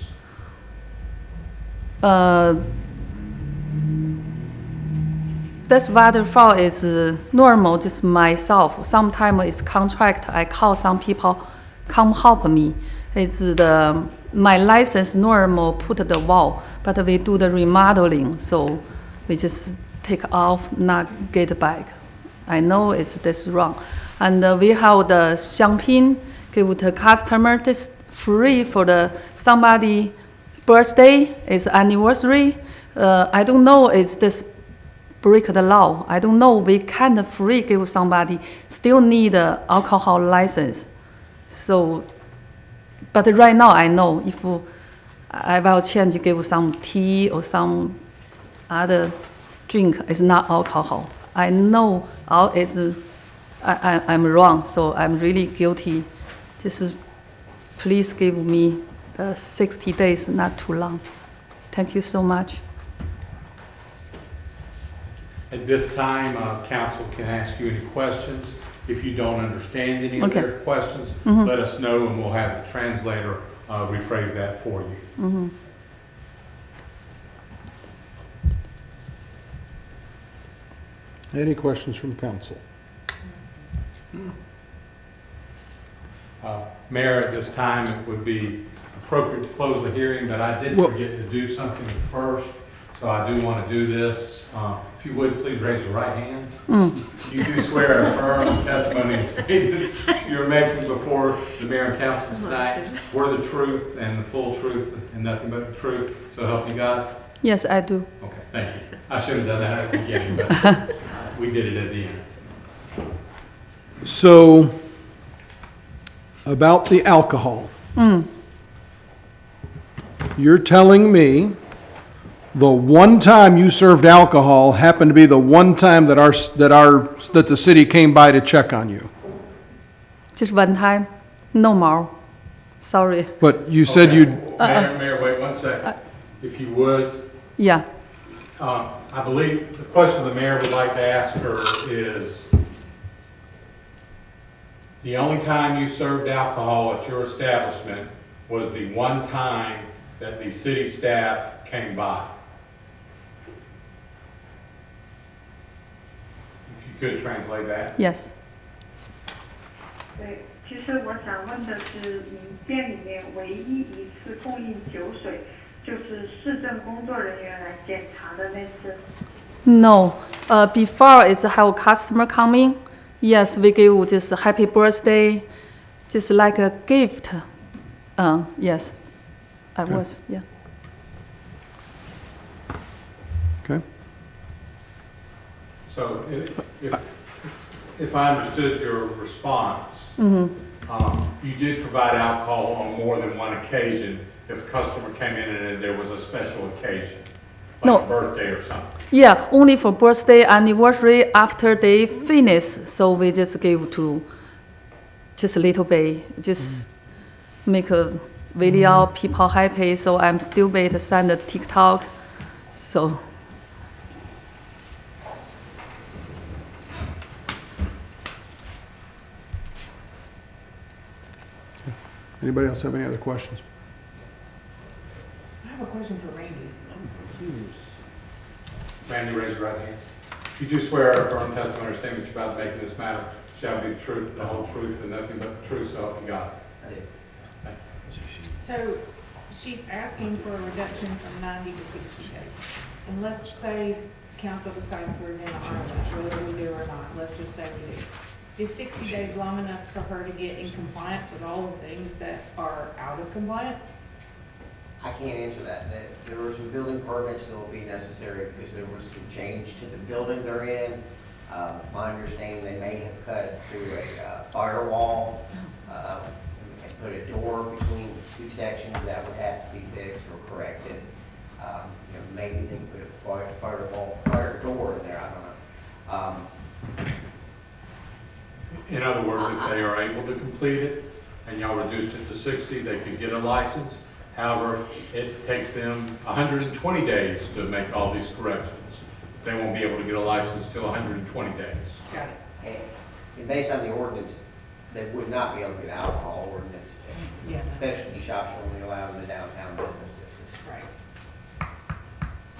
This waterfall is normal, just myself. Sometimes it's contract. I call some people, come help me. It's my license normal, put the wall, but we do the remodeling, so we just take off, not get back. I know it's this wrong. And we have the champagne, give the customer this free for the somebody birthday, it's anniversary. I don't know, it's this break the law. I don't know, we can't free give somebody, still need a alcohol license. So, but right now I know if I will change, give some tea or some other drink, it's not alcohol. I know I'm wrong, so I'm really guilty. Just please give me the 60 days, not too long. Thank you so much. At this time, council can ask you any questions. If you don't understand any of their questions, let us know and we'll have the translator rephrase that for you. Any questions from council? Mayor, at this time, it would be appropriate to close the hearing, but I did forget to do something first. So I do want to do this. If you would, please raise your right hand. You do swear or affirm the testimony and statements you are making before the mayor and council tonight were the truth and the full truth and nothing but the truth, so help you God? Yes, I do. Okay, thank you. I should have done that at the beginning, but we did it at the end. So, about the alcohol. You're telling me the one time you served alcohol happened to be the one time that that the city came by to check on you. Just one time, no more. Sorry. But you said Okay. you'd. Mayor, wait 1 second. If you would. Yeah. I believe the question the mayor would like to ask her is, the only time you served alcohol at your establishment was the one time that the city staff came by. If you could translate that. Yes. 对，其实我想问的是，你店里面唯一一次供应酒水，就是市政工作人员来检查的那次。No. Before is have customer coming. Yes, we give just happy birthday, just like a gift. Yes, I was, yeah. Okay. So if I understood your response, you did provide alcohol on more than one occasion if a customer came in and there was a special occasion, like No. a birthday or something. Yeah, only for birthday, anniversary, after they finish, so we just give to just a little bit, just make a video, people happy, so I'm still wait to send a TikTok, so. Anybody else have any other questions? I have a question for Randy. Randy, raise your right hand. You do swear or affirm testimony or statement you're about to make in this matter shall be the truth, the whole truth, and nothing but the truth, so help you God. Thank you. So she's asking for a reduction from 90 to 60 days. And let's say council decides we're going to honor that, whether we do or not. Let's just say we do. Is 60 days long enough for her to get in compliance with all the things that are out of compliance? I can't answer that. There were some building permits that will be necessary because there was some change to the building they're in. My understanding, they may have cut through a firewall and put a door between two sections that would have to be fixed or corrected. Maybe they can put a fire door in there, I don't know. In other words, if they are able to complete it and y'all reduced it to 60, they could get a license. However, it takes them 120 days to make all these corrections. They won't be able to get a license till 120 days. Got it. And based on the ordinance, they would not be able to get alcohol ordinance. Yeah. Specialty shops are only allowed in the downtown business district. Right.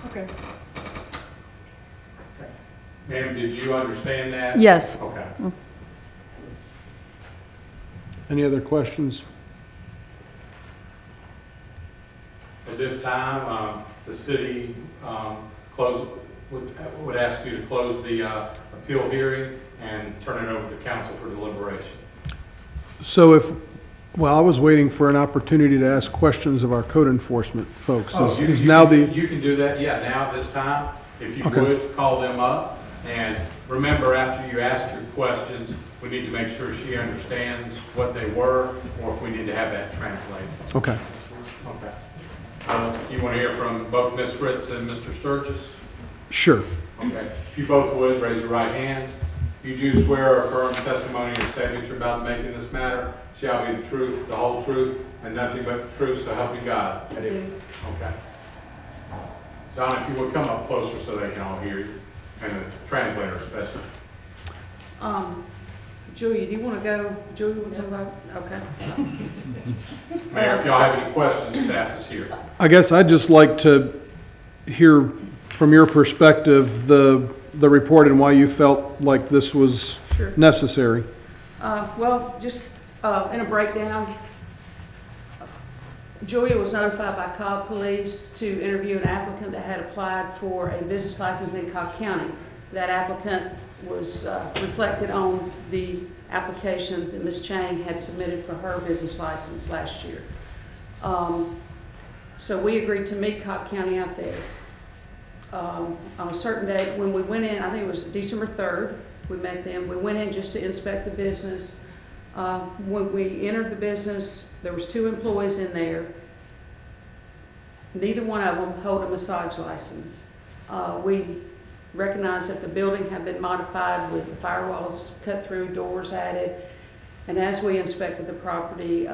Okay. Ma'am, did you understand that? Yes. Okay. Any other questions? At this time, the city would ask you to close the appeal hearing and turn it over to council for deliberation. So I was waiting for an opportunity to ask questions of our code enforcement folks. Is now the. You can do that, yeah, now at this time. If you Okay. would, call them up. And remember, after you ask your questions, we need to make sure she understands what they were, or if we need to have that translated. Okay. Okay. You want to hear from both Ms. Fritz and Mr. Sturgis? Sure. Okay. If you both would, raise your right hands. You do swear or affirm testimony or statement you're about to make in this matter shall be the truth, the whole truth, and nothing but the truth, so help you God. I do. Okay. John, if you would come up closer so they can all hear you, and the translator especially. Julia, do you want to go? Julia wants to go? Okay. Mayor, if y'all have any questions, staff is here. I guess I'd just like to hear from your perspective the report and why you felt like this was Sure. necessary. Well, just in a breakdown, Julia was notified by Cobb Police to interview an applicant that had applied for a business license in Cobb County. That applicant was reflected on the application that Ms. Chang had submitted for her business license last year. So we agreed to meet Cobb County out there. On a certain date, when we went in, I think it was December 3rd, we met them. We went in just to inspect the business. When we entered the business, there was 2 employees in there. Neither one of them hold a massage license. We recognized that the building had been modified with the firewalls cut through, doors added. And as we inspected the property,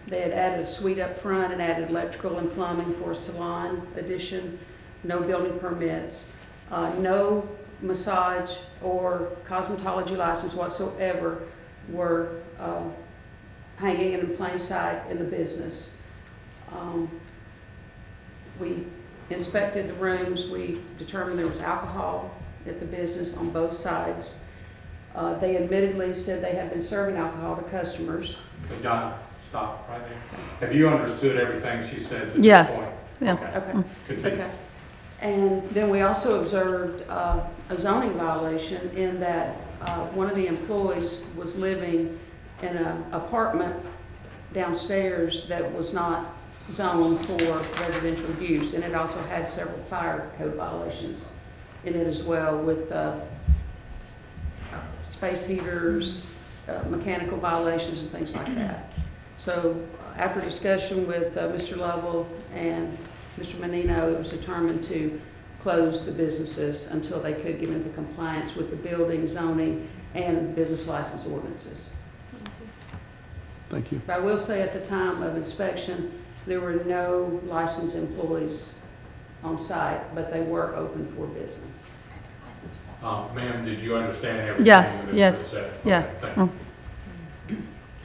they had added a suite up front and added electrical and plumbing for a salon addition. No building permits, no massage or cosmetology license whatsoever were hanging in plain sight in the business. We inspected the rooms. We determined there was alcohol at the business on both sides. They admittedly said they had been serving alcohol to customers. Donna, stop right there. Have you understood everything she said to Yes. this point? Yeah. Okay. Continue. Okay. And then we also observed a zoning violation in that one of the employees was living in an apartment downstairs that was not zoned for residential use, and it also had several fire code violations in it as well, with space heaters, mechanical violations and things like that. So after discussion with Mr. Lovell and Mr. Menino, it was determined to close the businesses until they could get into compliance with the building, zoning, and business license ordinances. Thank you. But I will say at the time of inspection, there were no licensed employees on site, but they were open for business. Ma'am, did you understand everything? Yes, that yes, was said? yeah. Okay, thank you.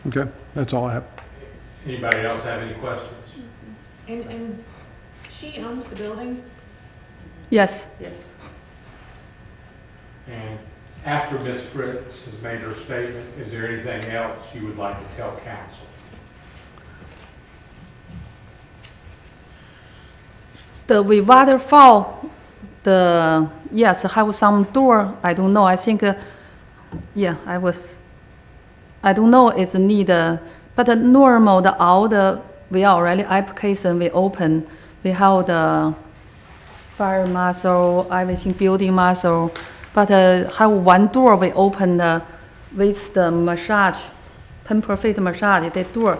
Okay, that's all I have. Anybody else have any questions? And she owns the building? Yes. Yes. And after Ms. Fritz has made her statement, is there anything else you would like to tell council? The waterfall, yes, have some door. I don't know. I think, yeah, I don't know. It's need, but the normal all we already application we open. We have the fire marshal, everything building marshal, but have one door we open with the massage, perfect massage. The door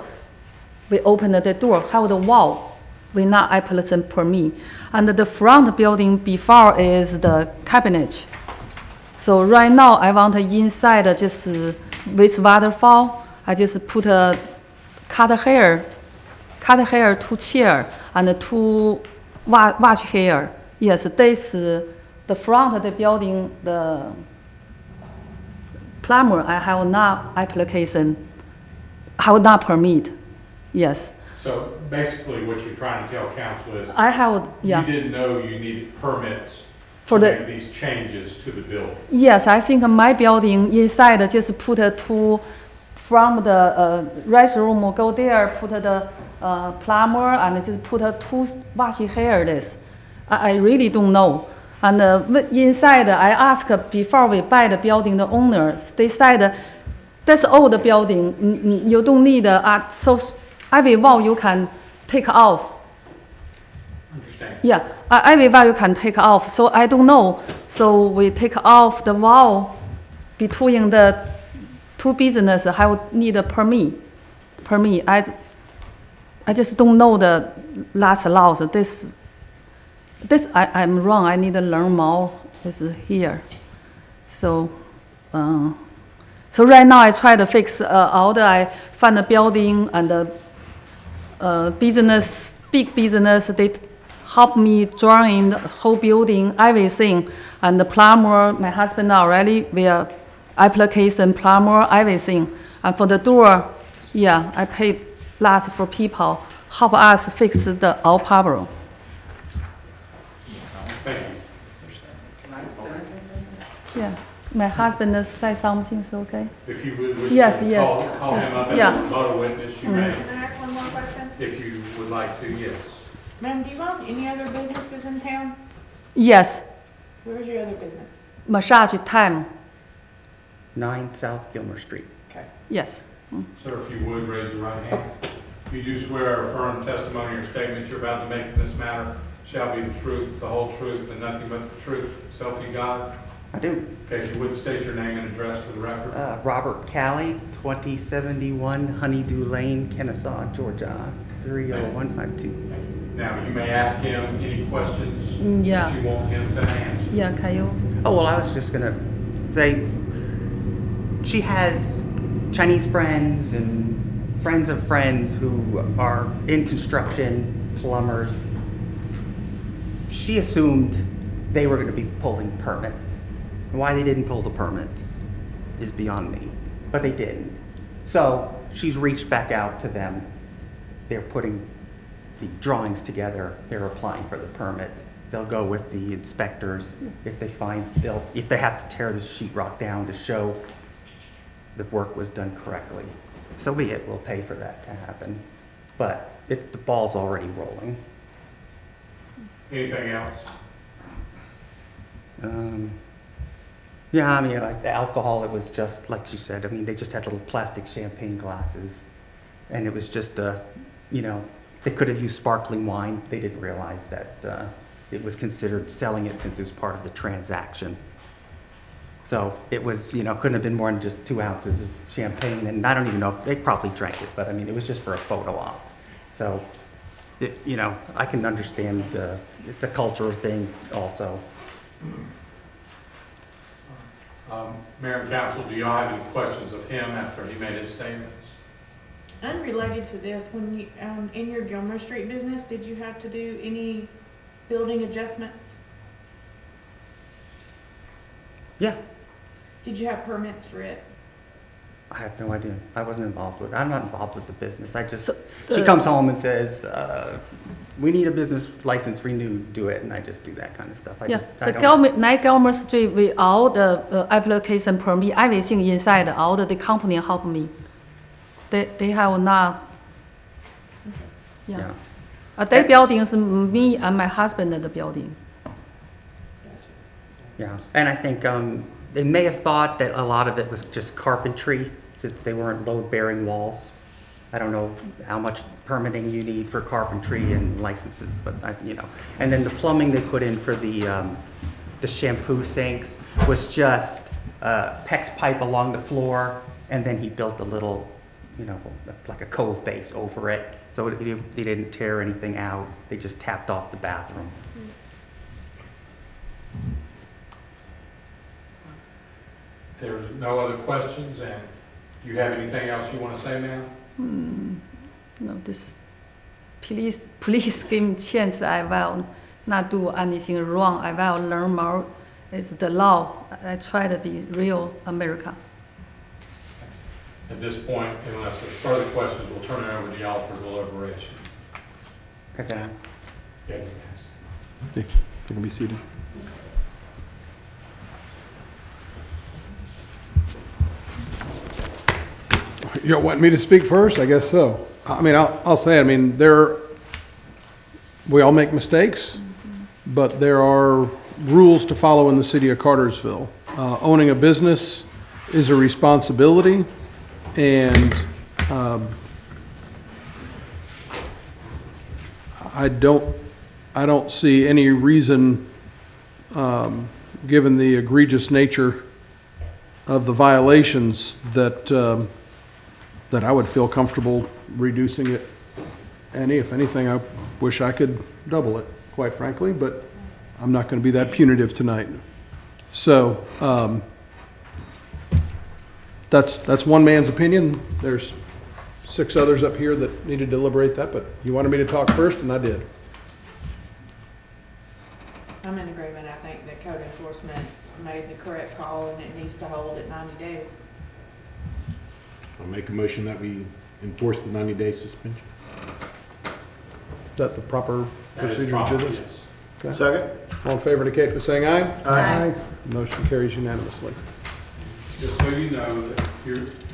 we open the door. Have the wall. We not application permit. And the front building before is the cabinet. So right now I want inside just with waterfall. I just put a cut hair, 2 chair and 2 wash hair. Yes, this the front of the building. The plumber I have not application, have not permit. Yes. So basically what you're trying to tell council is I have, yeah. you didn't know you needed permits For to the- make these changes to the building. Yes, I think my building inside just put 2 from the restroom, go there, put the plumber and just put 2 wash hair this. I really don't know. And inside I asked before we buy the building, the owners, they said that's old building, you don't need so every wall you can take off. Understand? Yeah, every wall you can take off. So I don't know. So we take off the wall between the 2 business. I need a permit. I just don't know the last laws. This I'm wrong. I need to learn more. Is here. So. So right now I try to fix all the. I find the building and the business, big business. They help me drawing the whole building, everything. And the plumber, my husband already via application plumber, everything. And for the door, yeah, I paid lots for people help us fix the all problem. Thank you. Yeah. My husband said something, so okay. If you would wish Yes, to yes, call him yes. up as Yeah. a photo witness, you may. Can I ask one more question? discussion? If you would like to, yes. Ma'am, do you own any other businesses in town? Yes, Where's your other business? massage time. 9 South Gilmer Street. Okay. Yes. Sir, if you would, raise your right hand. If you do swear or affirm testimony or statement you're about to make in this matter shall be the truth, the whole truth, and nothing but the truth, so help you God? I do. Okay, if you would state your name and address for the record. Robert Calley, 2071 Honeydew Lane, Kennesaw, Georgia, 30152. Now, you may ask him any questions Yeah. that you want him to answer. Yeah, can you? Oh, well, I was just going to say, she has Chinese friends and friends of friends who are in construction, plumbers. She assumed they were going to be pulling permits. Why they didn't pull the permits is beyond me, but they didn't. So she's reached back out to them. They're putting the drawings together. They're applying for the permit. They'll go with the inspectors. If they find, if they have to tear the sheetrock down to show the work was done correctly, so be it. We'll pay for that to happen. But the ball's already rolling. Anything else? Yeah, I mean, like the alcohol, it was just, like you said, I mean, they just had little plastic champagne glasses. And it was just, you know, they could have used sparkling wine. They didn't realize that it was considered selling it since it was part of the transaction. So it was, you know, couldn't have been more than just 2 ounces of champagne. And I don't even know if they probably drank it, but I mean, it was just for a photo op. So, you know, I can understand it's a cultural thing also. Mayor and council, do y'all have any questions of him after he made his statements? Unrelated to this, when you, in your Gilmer Street business, did you have to do any building adjustments? Yeah. Did you have permits for it? I have no idea. I wasn't involved with it. I'm not involved with the business. I just, she comes home and says, we need a business license renewed, do it, and I just do that kind of stuff. Yeah, the Gilmer, 9 Gilmer Street, with all the application permit, everything inside, all the company help me. They have not, yeah. That building is me and my husband at the building. Yeah, and I think they may have thought that a lot of it was just carpentry, since they weren't load-bearing walls. I don't know how much permitting you need for carpentry and licenses, but you know. And then the plumbing they put in for the shampoo sinks was just PEX pipe along the floor, and then he built a little, you know, like a cove base over it. So they didn't tear anything out. They just tapped off the bathroom. There's no other questions, and do you have anything else you want to say, ma'am? No, this, please give me chance. I will not do anything wrong. I will learn more. It's the law. I try to be real American. At this point, unless there's further questions, we'll turn it over to y'all for deliberation. Okay. Yeah, You can be seated. You want me to speak first? I guess so. I mean, I'll say, I mean, we all make mistakes, but there are rules to follow in the city of Cartersville. Owning a business is a responsibility, and I don't see any reason, given the egregious nature of the violations, that I would feel comfortable reducing it any. If anything, I wish I could double it, quite frankly, but I'm not going to be that punitive tonight. So that's one man's opinion. There's 6 others up here that need to deliberate that, but you wanted me to talk first, and I did. I'm in agreement. I think that code enforcement made the correct call, and it needs to hold at 90 days. I'll make a motion that we enforce the 90-day suspension. Is that the proper That is procedure proper, to this? yes. Okay. Second. All in favor indicate by saying aye. Aye. Motion carries unanimously. Just so you know that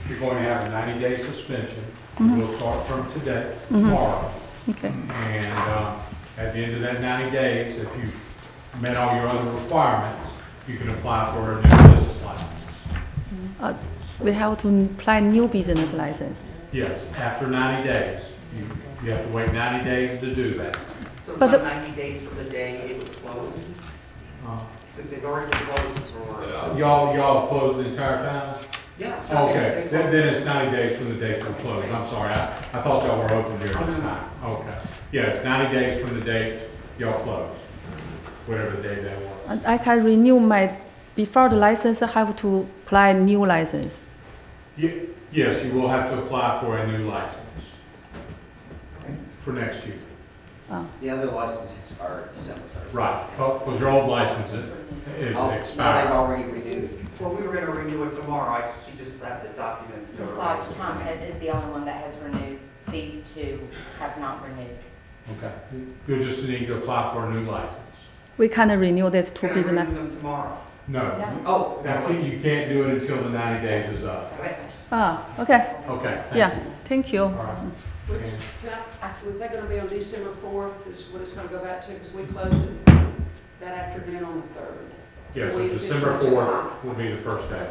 you're going to have a 90-day suspension. Mhm. We'll start from today, Mhm. tomorrow. Okay. And at the end of that 90 days, if you've met all your other requirements, you can apply for a new business license. We have to apply new business license. Yes, after 90 days. You have to wait 90 days to do that. So it's But not the- 90 days from the day it was closed? Uh, Since they've already been closed for... Y'all have closed the entire town? Yeah. Okay, then it's 90 days from the date you're closed. I'm sorry, I thought y'all were open during this time. Okay. Yeah, it's 90 days from the date y'all closed, whatever the day that was. I can renew before the license, I have to apply new license. Yes, you will have to apply for a new license for next year. The other license expires December 3rd. Right, because your old license is Now expired. they've already renewed. Well, we were going to renew it tomorrow. She just had the documents. Massage Tom is the only one that has renewed. These two have not renewed. Okay, you just need to apply for a new license. We can renew this two Can I business. renew them tomorrow? No. Oh, You can't do it until the 90 days is up. Okay. Okay, thank Yeah, you. thank you. All right. And Was that gonna be on December 4th, is what it's gonna go back to, because we closed it that afternoon on the 3rd? Yeah, so We December officially 4th will be the first day.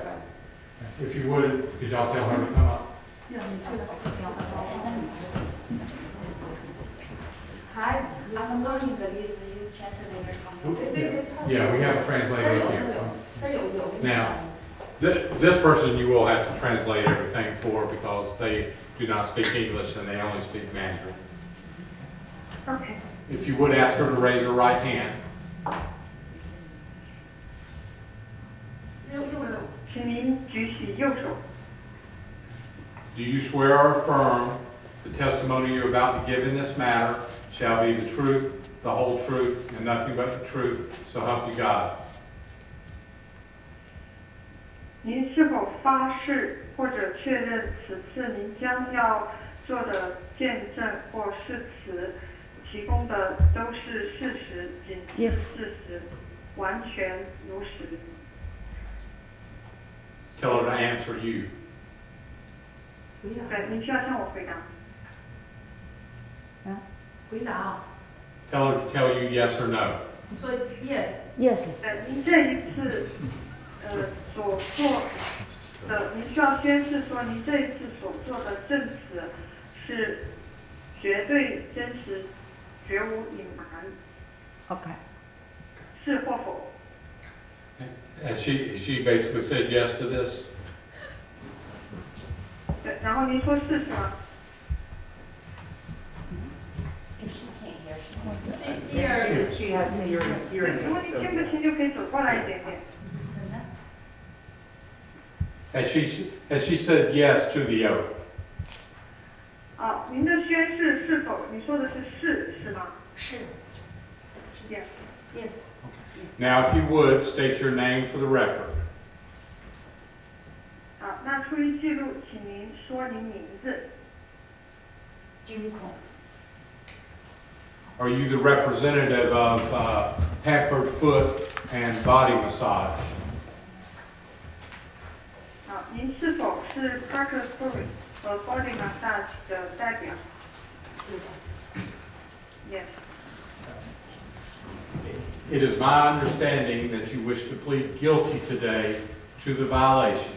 If you would, could y'all tell her to come up? Yeah, we have a translator here. Now, this person you will have to translate everything for because they do not speak English and they only speak Mandarin. Okay. If you would ask her to raise her right hand. 请您举起右手。 Do you swear or affirm the testimony you're about to give in this matter shall be the truth, the whole truth, and nothing but the truth, so help you God? 您是否发誓或者确认此次您将要做的见证或誓词提供的都是事实，仅是事实，完全如实？ Tell her to answer you. 对，您需要向我回答。回答。 Tell her to tell you yes or no. 你说 yes。 Yes。您这一次所做的，您需要宣誓说您这一次所做的证词是绝对真实，绝无隐瞒。OK。是或否？ And she basically said yes to this. 对，然后您说是吗？ If she can't hear, she won't. She has hearing 如果 aids, 你 so- 听不清，就可以走过来一点点。 Has she said yes to the oath? 啊，您的宣誓是否？你说的是吗？是。Yes. Yes. Now, if you would, state your name for the record. 啊，那出于记录，请您说您名字。军孔。 Are you the representative of Pampered Foot and Body Massage? 啊，您是否是 Cartersville 和 Body Massage 的代表？是的。 Yes. It is my understanding that you wish to plead guilty today to the violations.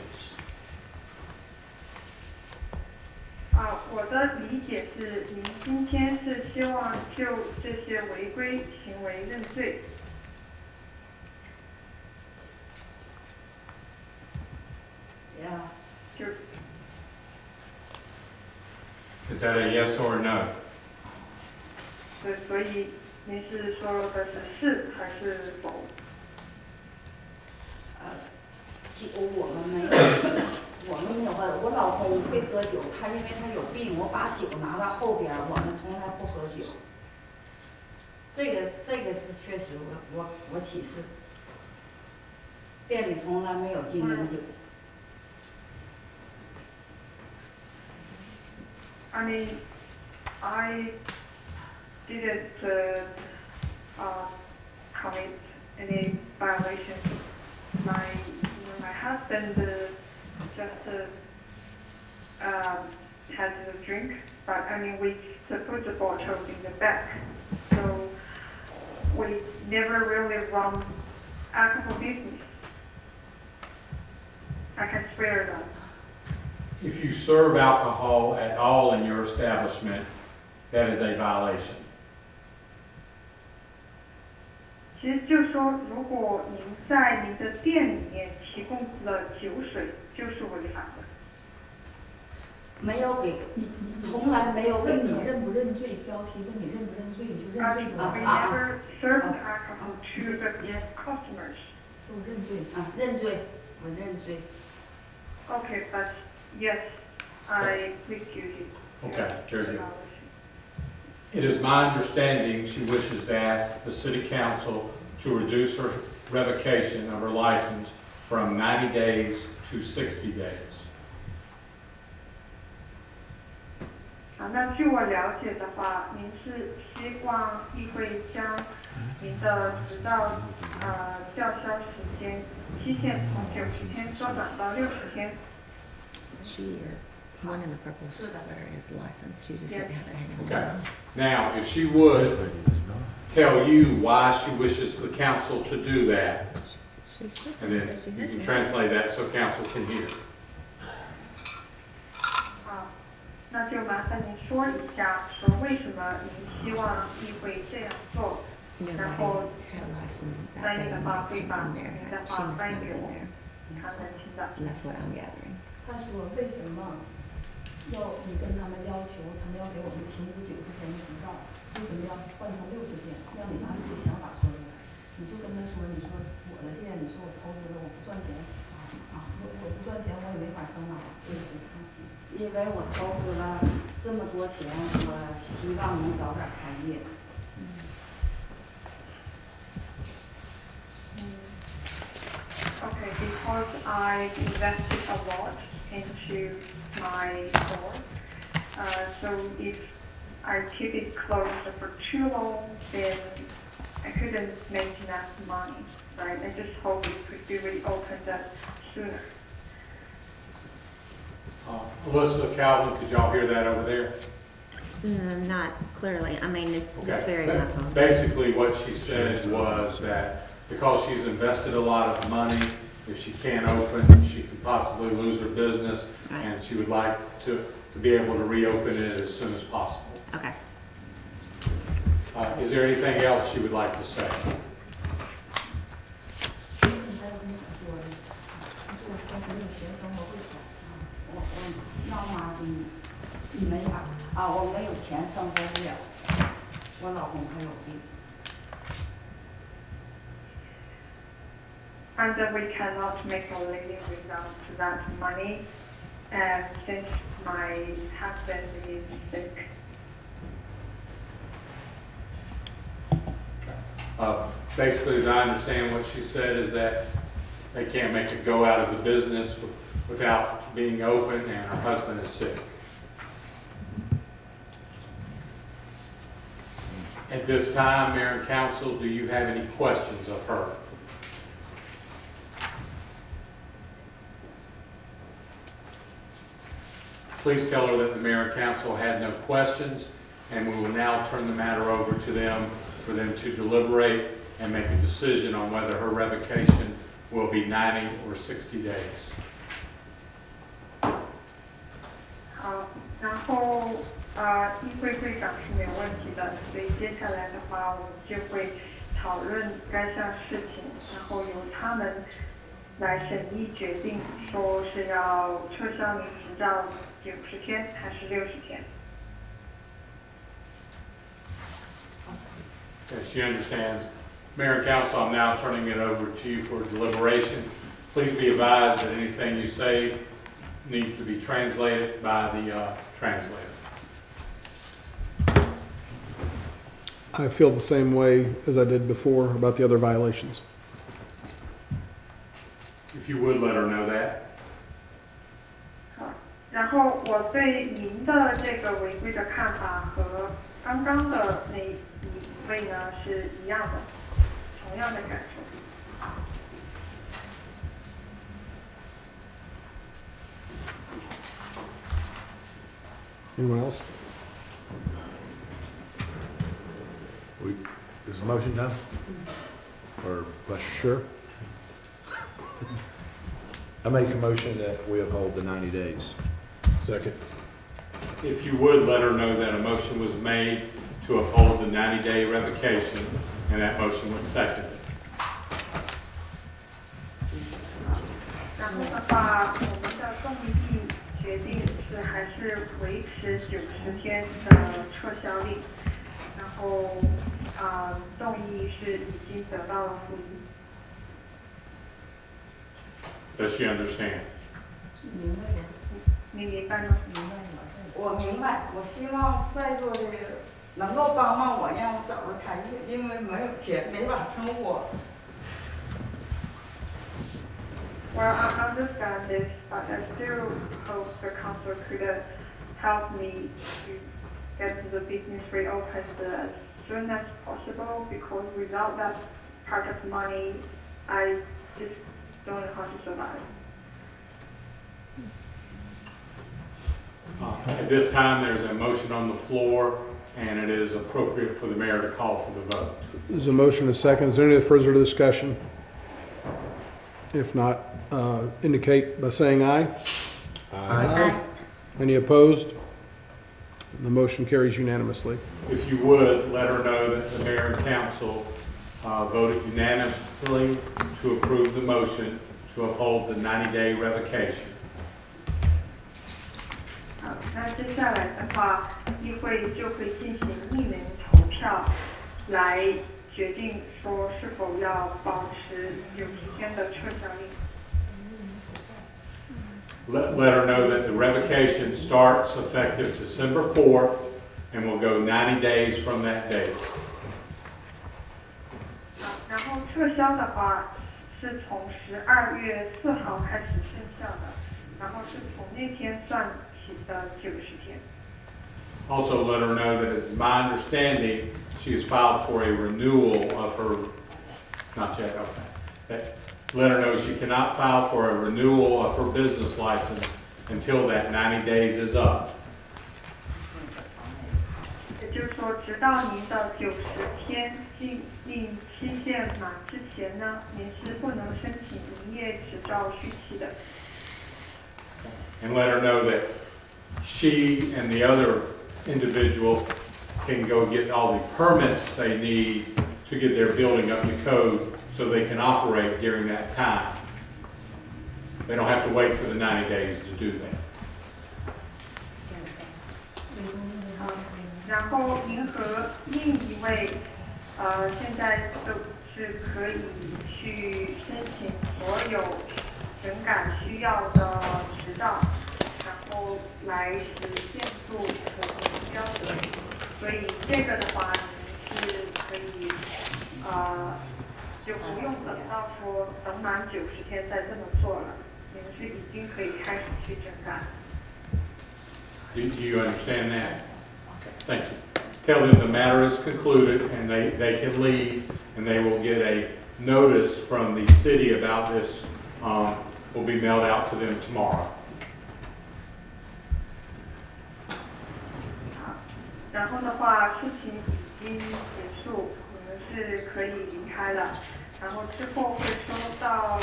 啊，我的理解是，您今天是希望就这些违规行为认罪。Yeah. 就 Is that a yes or a no? 所以您是说的是还是否？我们没有，我们没有喝。我老公会喝酒，他因为他有病，我把酒拿到后边，我们从来不喝酒。这个是确实我起誓，店里从来没有禁饮酒。I mean, I didn't commit any violation. My husband just has a drink, but I mean we put the bottle in the back, so we never really run alcohol business. I can swear that. If you serve alcohol at all in your establishment, that is a violation. 其实就是说，如果您在您的店里面提供了酒水，就是违法的。没有给，从来没有给。问你认不认罪？标题问你认不认罪，你就认罪就完 We 了。 never serve alcohol to the customers. 就认罪。认罪，我认罪。Okay, but yes, I plead guilty. Okay, very good. It is my understanding she wishes to ask the city council to reduce her revocation of her license from 90 days to 60 days. 那据我了解的话，您是希望议会将您的执照吊销时间期限从90天缩短到60天。She is, one in the purple sweater is licensed, she just didn't have it hanging Okay. on. Now, if she would tell you why she wishes the council to do that, and then you can translate that so council can hear. 那就麻烦您说一下，说为什么您希望议会这样做，然后翻译的话会把您的话翻译给我，他能听到。And that's what I'm gathering. 他说为什么要你跟他们要求，他们要给我们停止90天的执照，为什么要换成60天？让你把你的想法说出来。你就跟他说，你说我的店，你说我投资了，我不赚钱，我不赚钱，我也没法生了，对不对？因为我投资了这么多钱，我希望能早点开业。Okay, because I invested a lot into my store, so if I keep it closed for too long, then I couldn't make enough money, right? I just hope it could be reopened sooner. Alyssa, Calvin, could y'all hear that over there? Not clearly, I mean, it's very Okay. muffled. Basically, what she said was that because she's invested a lot of money, if she can't open, she could possibly lose her business, and she would like to be able to reopen it as soon as possible. Okay. Is there anything else she would like to say? 我没有钱生活不了，我老公还有病。And we cannot make a living without that money, and since my husband is sick. Basically, as I understand what she said, is that they can't make a go out of the business without being open, and her husband is sick. At this time, Mayor and Council, do you have any questions of her? Please tell her that the Mayor and Council had no questions, and we will now turn the matter over to them for them to deliberate and make a decision on whether her revocation will be 90 or 60 days. 好，然后议会会长是没有问题的，所以接下来的话，我们就会讨论该项事情，然后由他们来审议决定，说是要撤销您执照90天还是60天。Okay, she understands. Mayor and Council, I'm now turning it over to you for deliberation. Please be advised that anything you say needs to be translated by the translator. I feel the same way as I did before about the other violations. If you would let her know that. 好，然后我对您的这个违规的看法和刚刚的那一位呢是一样的，同样的感受。Anyone else? Is the motion done? Or question? Sure. I make a motion that we uphold the 90 days. Second. If you would, let her know that a motion was made to uphold the 90-day revocation, and that motion was seconded. 然后的话，我们的公益决定是还是维持90天的撤销令，然后动议是已经得到了复议。 Does she understand? 你明白吗？我明白，我希望在座的能够帮帮我，让我早日开业，因为没有钱，没法生活。 Well, I understand this, but I still hope the council could help me to get the business reopened as soon as possible, because without that part of money, I just don't know how to survive. At this time, there's a motion on the floor, and it is appropriate for the mayor to call for the vote. There's a motion, a second. Is there any further discussion? If not, indicate by saying aye. Aye. Any opposed? The motion carries unanimously. If you would, let her know that the mayor and council voted unanimously to approve the motion to uphold the 90-day revocation. 好，那接下来的话，议会就会进行匿名投票，来决定说是否要保持90天的撤销令。 Let her know that the revocation starts effective December 4th and will go 90 days from that date. 好，然后撤销的话是从12月4号开始生效的，然后是从那天算起的90天。 Also, let her know that it's my understanding she's filed for a renewal of her, not yet, okay. Let her know she cannot file for a renewal of her business license until that 90 days is up. 也就是说，直到您的90天禁令期限满之前呢，您是不能申请营业执照续期的。 And let her know that she and the other individual can go get all the permits they need to get their building up to code so they can operate during that time. They don't have to wait for the 90 days to do that. 然后您和另一位，现在都是可以去申请所有整改需要的执照，然后来实现住可行标准。所以这个的话，您是可以，就不用等到说等满90天再这么做了，您是已经可以开始去整改。 Do you understand that? Okay, thank you. Tell them the matter is concluded and they can leave and they will get a notice from the city about this, will be mailed out to them tomorrow. 好，然后的话，事情已经结束，你们是可以离开了。然后之后会收到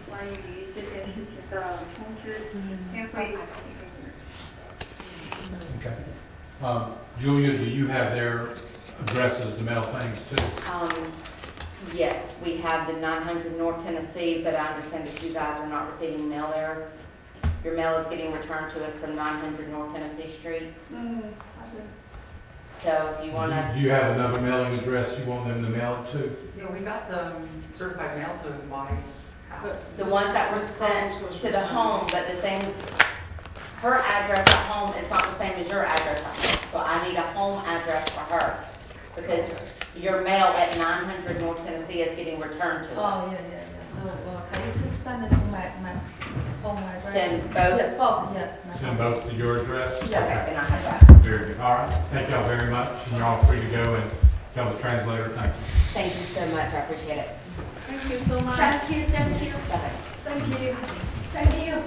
关于这件事情的通知，先会。 Okay. Julia, do you have their addresses to mail things to? Yes, we have the 900 North Tennessee, but I understand that you guys are not receiving mail there. Your mail is getting returned to us from 900 North Tennessee Street. So if you want us... Do you have another mailing address you want them to mail it to? Yeah, we got the certified mail to my house. The ones that were sent to the home, but the thing, her address at home is not the same as your address at home. So I need a home address for her because your mail at 900 North Tennessee is getting returned to us. Oh, yeah. So can you just send it to my home address? Send both? Yes, both, yes. Send both to your address? Yes, Okay. and I have that. Very good. All right. Thank y'all very much. And you're all free to go and tell the translator thank you. Thank you so much. I appreciate it. Thank you so much. Thank you. Thank you. Bye-bye. Thank you. Thank you.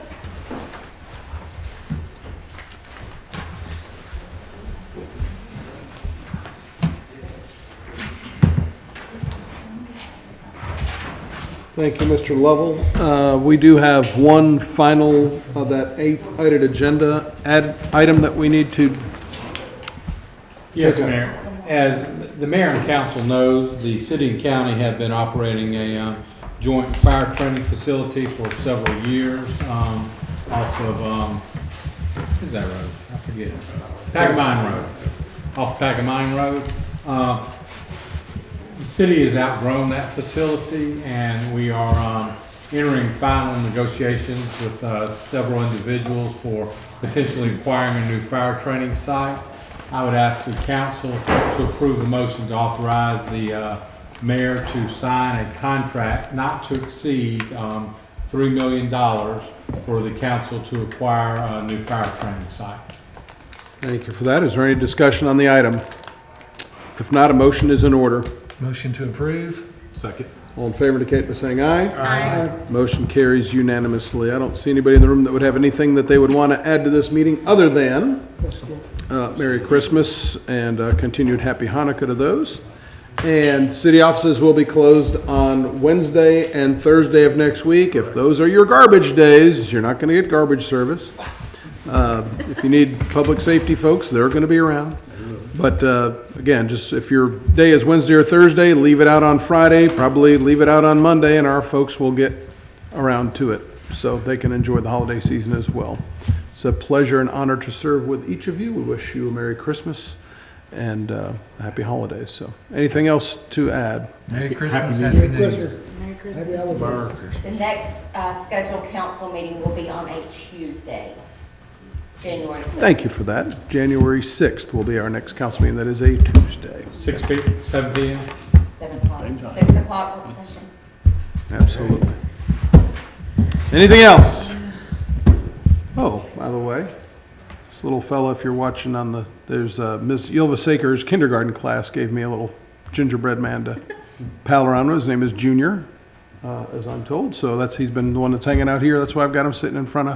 Thank you, Mr. Lovell. We do have one final of that 8th agenda item that we need to. Yes, take up. Mayor. As the mayor and council knows, the city and county have been operating a joint fire training facility for several years off of, what is that road? I forget. Pagamine Road. Off Pagamine Road. The city has outgrown that facility, and we are entering final negotiations with several individuals for potentially acquiring a new fire training site. I would ask the council to approve the motion to authorize the mayor to sign a contract not to exceed $3 million for the council to acquire a new fire training site. Thank you for that. Is there any discussion on the item? If not, a motion is in order. Motion to approve. Second. All in favor indicate by saying aye. Aye. Motion carries unanimously. I don't see anybody in the room that would have anything that they would want to add to this meeting other than Merry Christmas and continued Happy Hanukkah to those. And city offices will be closed on Wednesday and Thursday of next week. If those are your garbage days, you're not going to get garbage service. If you need public safety folks, they're going to be around. But again, just if your day is Wednesday or Thursday, leave it out on Friday, probably leave it out on Monday, and our folks will get around to it so they can enjoy the holiday season as well. It's a pleasure and honor to serve with each of you. We wish you a Merry Christmas and Happy Holidays. So anything else to add? Merry Christmas, Happy New Year. Merry Christmas. The next scheduled council meeting will be on a Tuesday, January 6th. Thank you for that. January 6th will be our next council meeting. That is a Tuesday. 7 p.m.? 7 o'clock. Same time. 6 o'clock work session. Absolutely. Anything else? Oh, by the way, this little fella, if you're watching on the, there's Ms. Ylva Saker's kindergarten class gave me a little gingerbread man to pal around with. His name is Junior, as I'm told. So he's been the one that's hanging out here. That's why I've got him sitting in front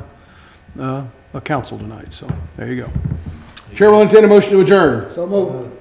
of a council tonight. So there you go. Chair will entertain a motion to adjourn. So moved.